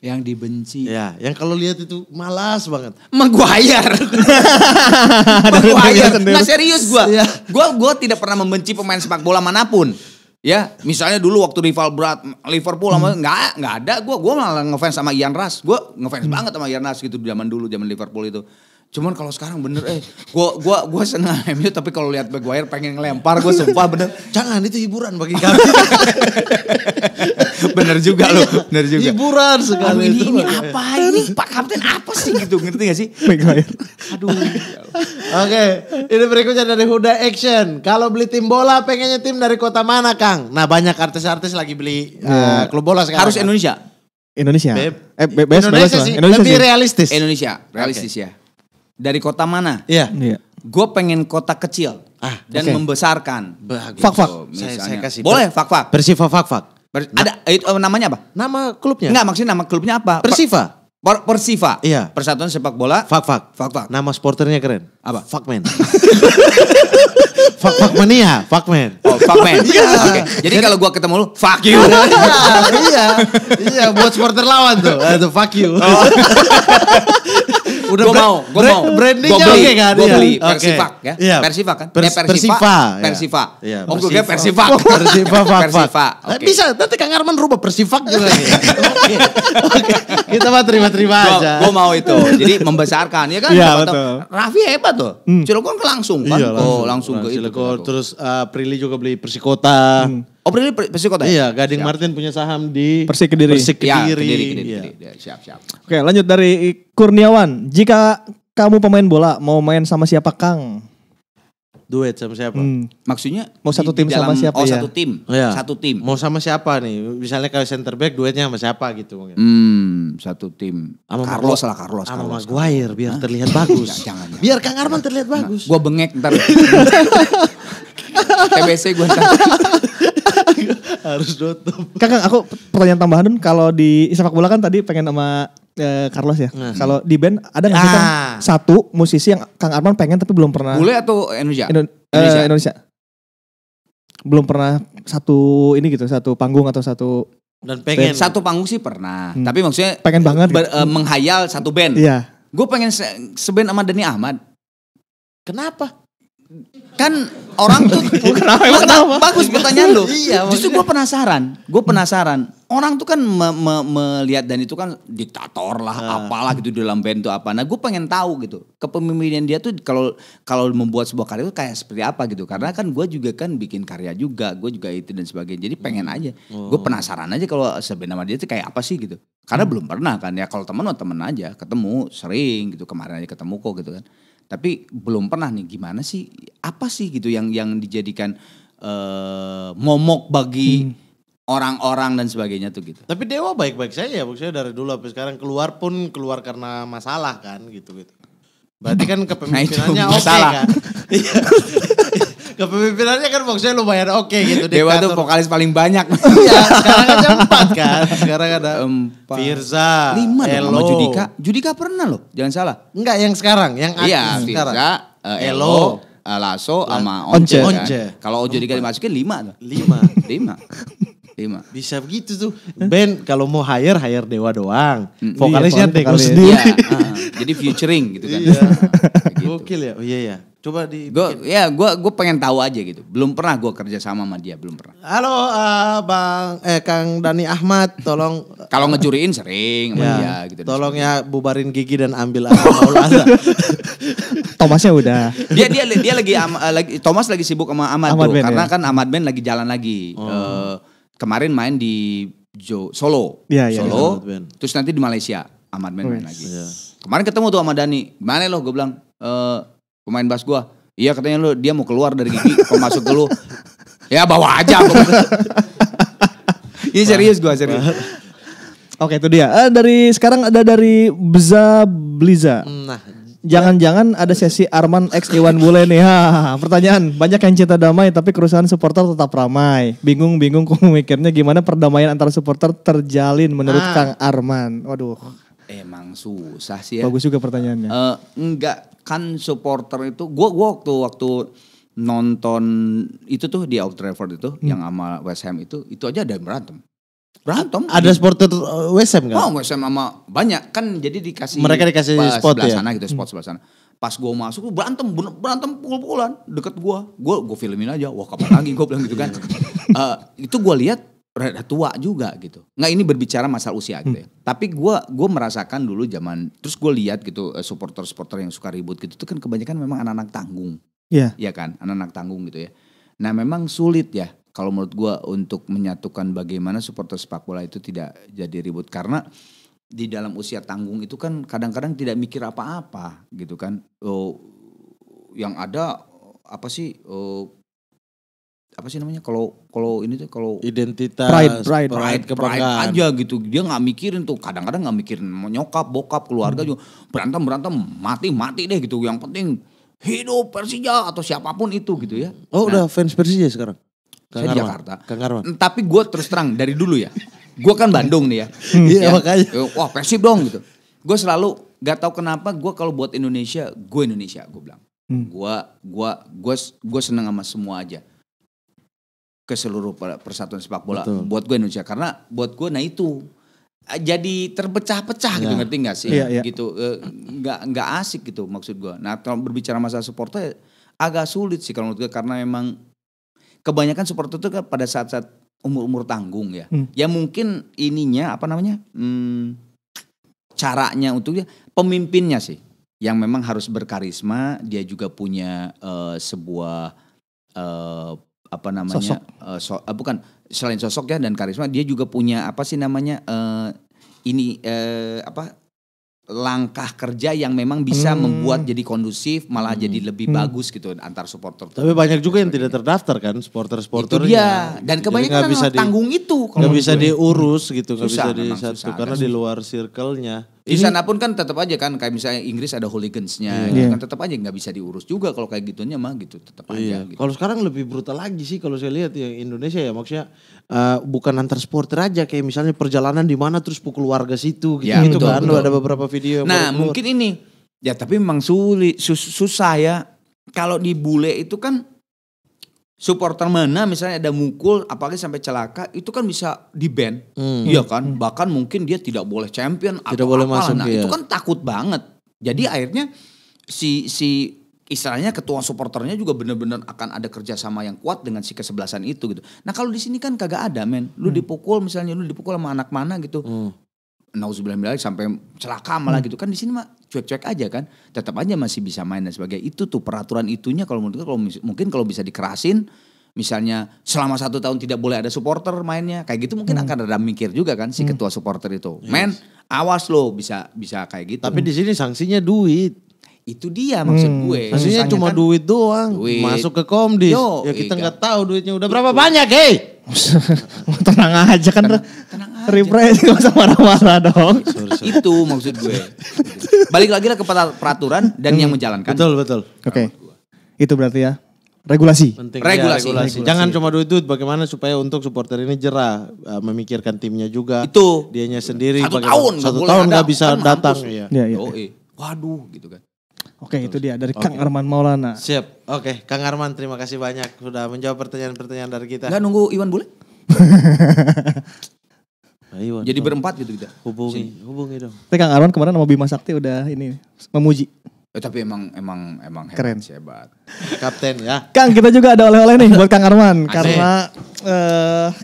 Yang dibenci. Ya, yang kalau lihat itu malas banget. Maguire. Nah serius gue. Gue tidak pernah membenci pemain sepak bola manapun. Ya, misalnya dulu waktu rival berat Liverpool sama nggak ada. Gue malah ngefans sama Ian Rush. Gue ngefans banget sama Ian Rush gitu zaman dulu, zaman Liverpool itu. Cuman kalau sekarang bener gue senang MU tapi kalau lihat Maguire pengen ngelempar gue sumpah bener. Jangan, itu hiburan bagi kami. Bener juga loh, bener juga. Hiburan sekali itu. Ini apa ini Pak Kapten apa sih gitu, ngerti gak sih? Maguire. Aduh. Oke, ini berikutnya dari Huda Action. Kalau beli tim bola pengennya tim dari kota mana Kang? Nah banyak artis-artis lagi beli klub bola sekarang. Harus Indonesia. Indonesia sih, lebih realistis. Realistis ya. Dari kota mana? Iya. Gue pengen kota kecil dan membesarkan. Fak-fak. Saya kasih. Boleh fak-fak. Persiva Fak-Fak. Ada itu namanya apa? Nama klubnya? Enggak, maksudnya nama klubnya apa? Persiva. Persiva. Iya. Persatuan Sepak Bola. Fak-Fak. Fak-Fak. Nama sporternya keren. Apa? Fuckman. Fuck mania, Fuckman. Oh, Fuckman. Oke. Jadi kalau gua ketemu lu, fuck you. Iya, buat supporter lawan tuh. Itu fuck you. Udah gue mau. Brandingnya oke kan? Gue beli Persifak ya. Iya. Persifak kan? Persiva. Iya. Oh gue kira Persifak. Persiva. Bisa, nanti Kang Arman rubah Persifak juga. Oke. Kita mah terima-terima aja. Gue mau itu. Jadi membesarkan ya kan? Iya betul. Raffi hebat tuh. Cilegon langsung kan? Oh langsung ke itu. Terus Prilly juga beli Persikota. Oh Prilly Persikota? Iya, Gading Martin punya saham di Persik Kediri. Kediri. Siap. Oke, lanjut dari Kurniawan. Jika kamu pemain bola, mau main sama siapa Kang? Duet sama siapa? Maksudnya mau satu tim sama siapa ya? Satu tim. Ya. Satu tim. Mau sama siapa nih? Misalnya kalau center back duetnya sama siapa gitu mungkin. Satu tim. Sama Carlos. Sama Maguire biar terlihat bagus. Jangan. Biar Kang Arman terlihat bagus. Gua bengek ntar. TBC gue ntar. Harus tutup. Kang, aku pertanyaan tambahan dong. Kalau di sepak bola kan tadi pengen sama Carlos ya. Kalau di band ada nggak sih Kang satu musisi yang Kang Arman pengen tapi belum pernah? Bule atau Indonesia? Indonesia. Belum pernah satu ini gitu, satu panggung atau satu Dan pengen. Satu panggung sih pernah. Tapi maksudnya pengen banget menghayal satu band. Iya. Gue pengen seband sama Dhani Ahmad. Kenapa? Kan orang tuh kenapa? Bagus pertanyaan lo. Iya, justru gue penasaran. Orang tuh kan melihat Dhani itu kan diktator lah, apalah gitu di dalam band itu apa. Nah, gue pengen tahu gitu kepemimpinan dia tuh kalau membuat sebuah karya itu kayak seperti apa gitu. Karena kan gue juga kan bikin karya juga, gue juga itu dan sebagainya. Jadi pengen aja. Gue penasaran aja kalau seband sama dia tuh kayak apa sih gitu. Karena belum pernah kan ya, kalau temen aja, ketemu sering gitu, kemarin aja ketemu kok gitu kan. Tapi belum pernah nih gimana sih, apa sih gitu yang dijadikan momok bagi orang-orang dan sebagainya tuh gitu. Tapi Dewa baik-baik saja ya, maksudnya dari dulu sampai sekarang keluar karena masalah kan gitu. Berarti kan kepemimpinannya oke kan. Kepemimpinannya kan maksudnya lumayan oke gitu. Dewa tuh vokalis paling banyak. Iya, sekarang aja 4 kan. Sekarang ada 4. Firza, 5 dong sama Judika. Judika pernah loh, jangan salah. Enggak yang sekarang, yang iya, Firza, Elo, Lasso sama Once. Kalau Judika dimasukin 5 tuh. 5. Bisa begitu tuh. Band kalau mau hire Dewa doang. Iya, Vokalisnya Tego vokalis. sendiri. Iya, jadi featuring gitu kan. Iya. Gokil ya. Oh iya ya. Coba di Gue pengen tahu aja gitu. Belum pernah gue kerja sama dia, belum pernah. Halo Kang Dhani Ahmad, tolong kalau ngejuriin sering sama dia gitu. Tolong ya bubarin gigi dan ambil Maulana. Thomasnya udah. Dia lagi Thomas lagi sibuk sama Ahmad tuh, Band, karena ya? kan Ahmad Band lagi jalan lagi. Kemarin main di Solo. Iya, Solo. Iya. Terus nanti di Malaysia Ahmad Band main lagi. Iya. Kemarin ketemu tuh sama Dhani. Gimana lo? Gue bilang pemain bass gue. Iya katanya lo dia mau keluar dari gigi, mau masuk ke lu. Ya bawa aja. Ini serius gue serius. Oke itu dia. Sekarang ada dari Bliza. Nah, jangan-jangan ada sesi Arman X Iwan Bule nih. Pertanyaan, banyak yang cinta damai tapi kerusuhan supporter tetap ramai. Bingung kok mikirnya gimana perdamaian antara supporter terjalin menurut Kang Arman. Waduh. Emang susah sih ya. Bagus juga pertanyaannya. Enggak, kan supporter itu gua waktu nonton itu tuh di Old Trafford itu yang sama West Ham itu aja ada berantem. Ada supporter West Ham kan? Oh, West Ham sama banyak kan, jadi mereka dikasih spot sebelah ya. sana gitu, spot sebelah sana. Pas gua masuk berantem pukul-pukulan deket gua filmin aja. Wah, kapan lagi gua bilang gitu kan. Itu gua lihat rada tua juga gitu. Nggak, ini berbicara masalah usia gitu ya. Tapi gue merasakan dulu zaman, terus gue lihat gitu supporter yang suka ribut gitu tuh kan kebanyakan memang anak-anak tanggung. Iya. Iya kan, anak-anak tanggung gitu ya. Nah memang sulit ya kalau menurut gue untuk menyatukan bagaimana supporter sepak bola itu tidak jadi ribut. Karena di dalam usia tanggung itu kan kadang-kadang tidak mikir apa-apa gitu kan. Yang ada apa sih namanya kalau ini tuh kalau identitas pride aja gitu, dia nggak mikirin tuh, kadang-kadang nggak mikirin nyokap bokap keluarga juga berantem mati deh gitu, yang penting hidup Persija atau siapapun itu gitu ya. Udah fans Persija sekarang. Saya di Jakarta. Kang Arman. Tapi gue terus terang dari dulu ya, gue kan Bandung nih ya. Iya makanya. Wah Persib dong gitu. Gue selalu nggak tahu kenapa gue kalau buat Indonesia gue bilang. Gue seneng sama semua aja. Ke seluruh persatuan sepak bola. Betul. Buat gue Indonesia, karena buat gue itu jadi terpecah-pecah gitu, ngerti gak sih? Iya. Gitu, nggak asik gitu maksud gue. Nah kalau berbicara masalah supporter agak sulit sih kalau menurut gue, karena memang kebanyakan supporter itu kan pada saat-saat umur tanggung ya. Ya mungkin ininya caranya untuk dia, pemimpinnya sih yang memang harus berkarisma, dia juga punya sebuah sosok. Bukan, selain sosok ya dan karisma, dia juga punya langkah kerja yang memang bisa membuat jadi kondusif, malah jadi lebih bagus gitu antar supporter. Tapi banyak juga yang tidak terdaftar kan supporter-supporternya. Itu dia. Dan kebanyakan bisa tanggung itu. Gak bisa diurus gitu, gak susah, bisa disatu karena di luar circle-nya. Di sana pun kan tetap aja kan, kayak misalnya Inggris ada hooligans-nya, gitu kan tetap aja nggak bisa diurus juga kalau kayak gitunya mah gitu, tetap aja. Gitu. Kalau sekarang lebih brutal lagi sih kalau saya lihat ya Indonesia ya, maksudnya bukan antar supporter aja, kayak misalnya perjalanan di mana terus pukul warga situ gitu, ya, gitu betul, kan. betul. Ada beberapa video. Nah mungkin ini ya, tapi memang sulit, susah ya. Kalau di bule itu kan supporter mana misalnya ada mukul apalagi sampai celaka itu kan bisa di-ban. Iya kan? Bahkan mungkin dia tidak boleh champion Tidak atau boleh apalah. masuk, Nah, iya. itu kan takut banget. Jadi akhirnya si istilahnya ketua supporternya juga benar-benar akan ada kerjasama yang kuat dengan si kesebelasan itu gitu. Nah kalau di sini kan kagak ada men. Lu dipukul misalnya lu dipukul sama anak mana gitu. Nauzubillah sampai celaka malah gitu kan di sini mah cuek-cuek aja kan. Tetap aja masih bisa main dan sebagainya. Itu tuh peraturan itunya kalau menurut gue mungkin kalau bisa dikerasin. Misalnya selama 1 tahun tidak boleh ada supporter mainnya. Kayak gitu mungkin akan ada mikir juga kan si ketua supporter itu. Men awas lo bisa kayak gitu. Tapi di sini sanksinya duit. Itu dia maksud gue. Maksudnya Susahnya cuma kan, duit doang. Duit. Masuk ke Komdis. Yo, Ya kita iya. nggak tahu duitnya udah berapa banyak, hei. Tenang aja kan. tenang aja. Refresh gak usah marah-marah dong. Itu maksud gue. Balik lagi lah ke peraturan dan yang menjalankan. Betul. Oke. Itu berarti ya. Regulasi. Penting Regulasi. regulasi. Jangan cuma duit bagaimana supaya untuk supporter ini jerah, memikirkan timnya juga. Itu. Dianya sendiri. 1 bagaimana- tahun. 1 boleh tahun ada, nggak bisa kan datang. mampus. Iya. Iya, iya. Waduh gitu kan. Oke, itu dia dari Kang Arman Maulana. Siap. Oke, Kang Arman terima kasih banyak sudah menjawab pertanyaan-pertanyaan dari kita. Enggak nunggu Iwan boleh? Ayo, Jadi berempat gitu kita. hubungi dong. Tapi Kang Arman kemarin sama Bima Sakti udah ini memuji. Tapi emang hebat, Keren. hebat. Kapten ya. Kang, kita juga ada oleh-oleh nih buat Kang Arman. Asik. Karena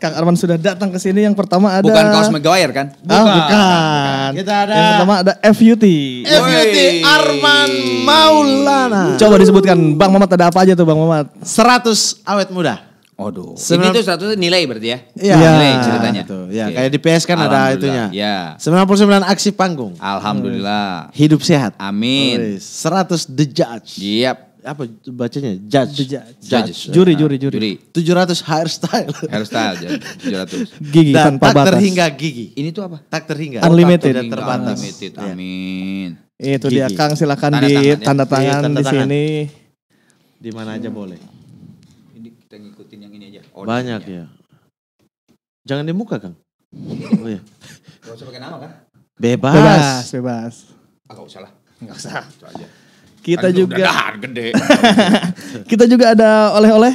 Kang Arman sudah datang ke sini. Yang pertama ada... Bukan kaos Maguire kan? Bukan. Kita ada- Yang pertama ada FUT. FUT Arman Maulana. Coba disebutkan Bang Mamat ada apa aja tuh Bang Mamat? 100 awet muda. Aduh. Sembilan- Ini tuh satu nilai berarti ya? Iya. Nilai ceritanya. Betul. Ya, Oke. kayak di PS kan ada Alhamdulillah. itunya. Ya. 99 aksi panggung. Alhamdulillah. Hidup sehat. Amin. Wih, 100 The Judge. Yap. Apa bacanya? Judge. Judges. Juri. 700 hairstyle. Hairstyle 700. Gigi Dan tanpa tak batas. terhingga gigi. Ini tuh apa? Tak terhingga. Unlimited. Tak terbatas. Unlimited. Iya. Amin. Itu Gigi. dia Kang, silakan Tanda di tangan ya. tanda tangan Tanda di tangan. sini. Di mana aja boleh. Ini kita ngikutin yang ini aja. Banyak ya. Jangan di muka, Kang. Oh iya. Gak usah pakai nama kan? Bebas, bebas. Gak usah lah. Enggak usah. Itu aja. Kita Kan juga udah dahan gede. kita juga ada oleh-oleh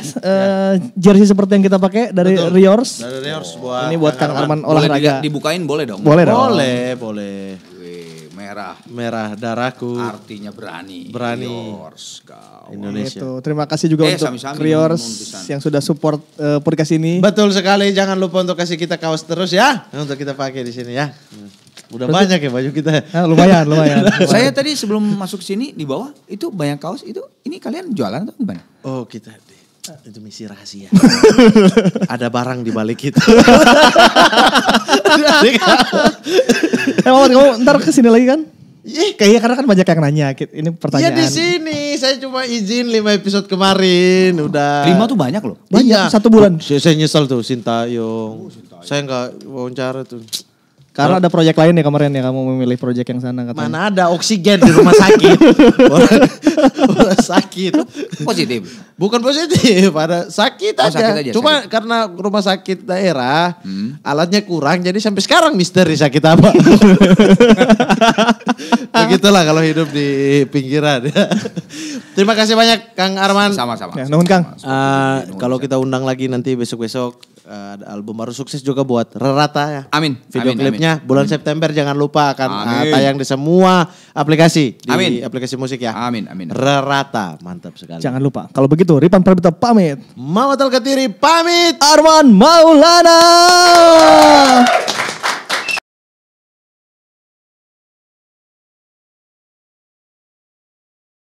jersey seperti yang kita pakai dari Betul. Riors. Dari Riors buat Ini buat Kang Arman Boleh olahraga. dibukain boleh dong? Boleh dong. Boleh. Wih, merah. Merah darahku. Artinya berani. Berani. Yours, kau. Indonesia. Itu. Terima kasih juga untuk sami-sami, Riors nuhun pisan. yang sudah support podcast ini. Betul sekali, jangan lupa untuk kasih kita kaos terus ya. Untuk kita pakai di sini ya. Udah banyak ya baju kita. Nah, lumayan. Saya tadi sebelum masuk sini di bawah itu banyak kaos itu. Ini kalian jualan atau gimana? Oh kita itu misi rahasia. Ada barang di balik itu. Mamat, kamu ntar kesini lagi kan? Kayaknya karena kan banyak yang nanya. Ini Ya pertanyaan. di sini saya cuma izin 5 episode kemarin udah. 5 tuh banyak loh. Banyak, Iya. 1 bulan. Saya nyesel tuh Sintayong. Saya nggak wawancara tuh. Karena ada proyek lain ya kemarin ya, kamu memilih proyek yang sana katanya. Mana ada oksigen di rumah sakit. Orang sakit. Positif. Bukan positif, ada sakit Oh, aja. sakit aja, Cuma karena rumah sakit daerah, alatnya kurang jadi sampai sekarang misteri sakit apa. Begitulah kalau hidup di pinggiran. Terima kasih banyak Kang Arman. Sama-sama. Ya, nuhun Kang. Kalau kita undang lagi nanti besok-besok ada album baru sukses juga buat Rerata ya. Amin. Video Amin, klipnya bulan September jangan lupa akan Amin. tayang di semua aplikasi di Amin. aplikasi musik ya. Amin. Rerata, mantap sekali. Jangan lupa. Kalau begitu, Ripan Prabita pamit. Muhammad Al-Katiri pamit. Arman Maulana.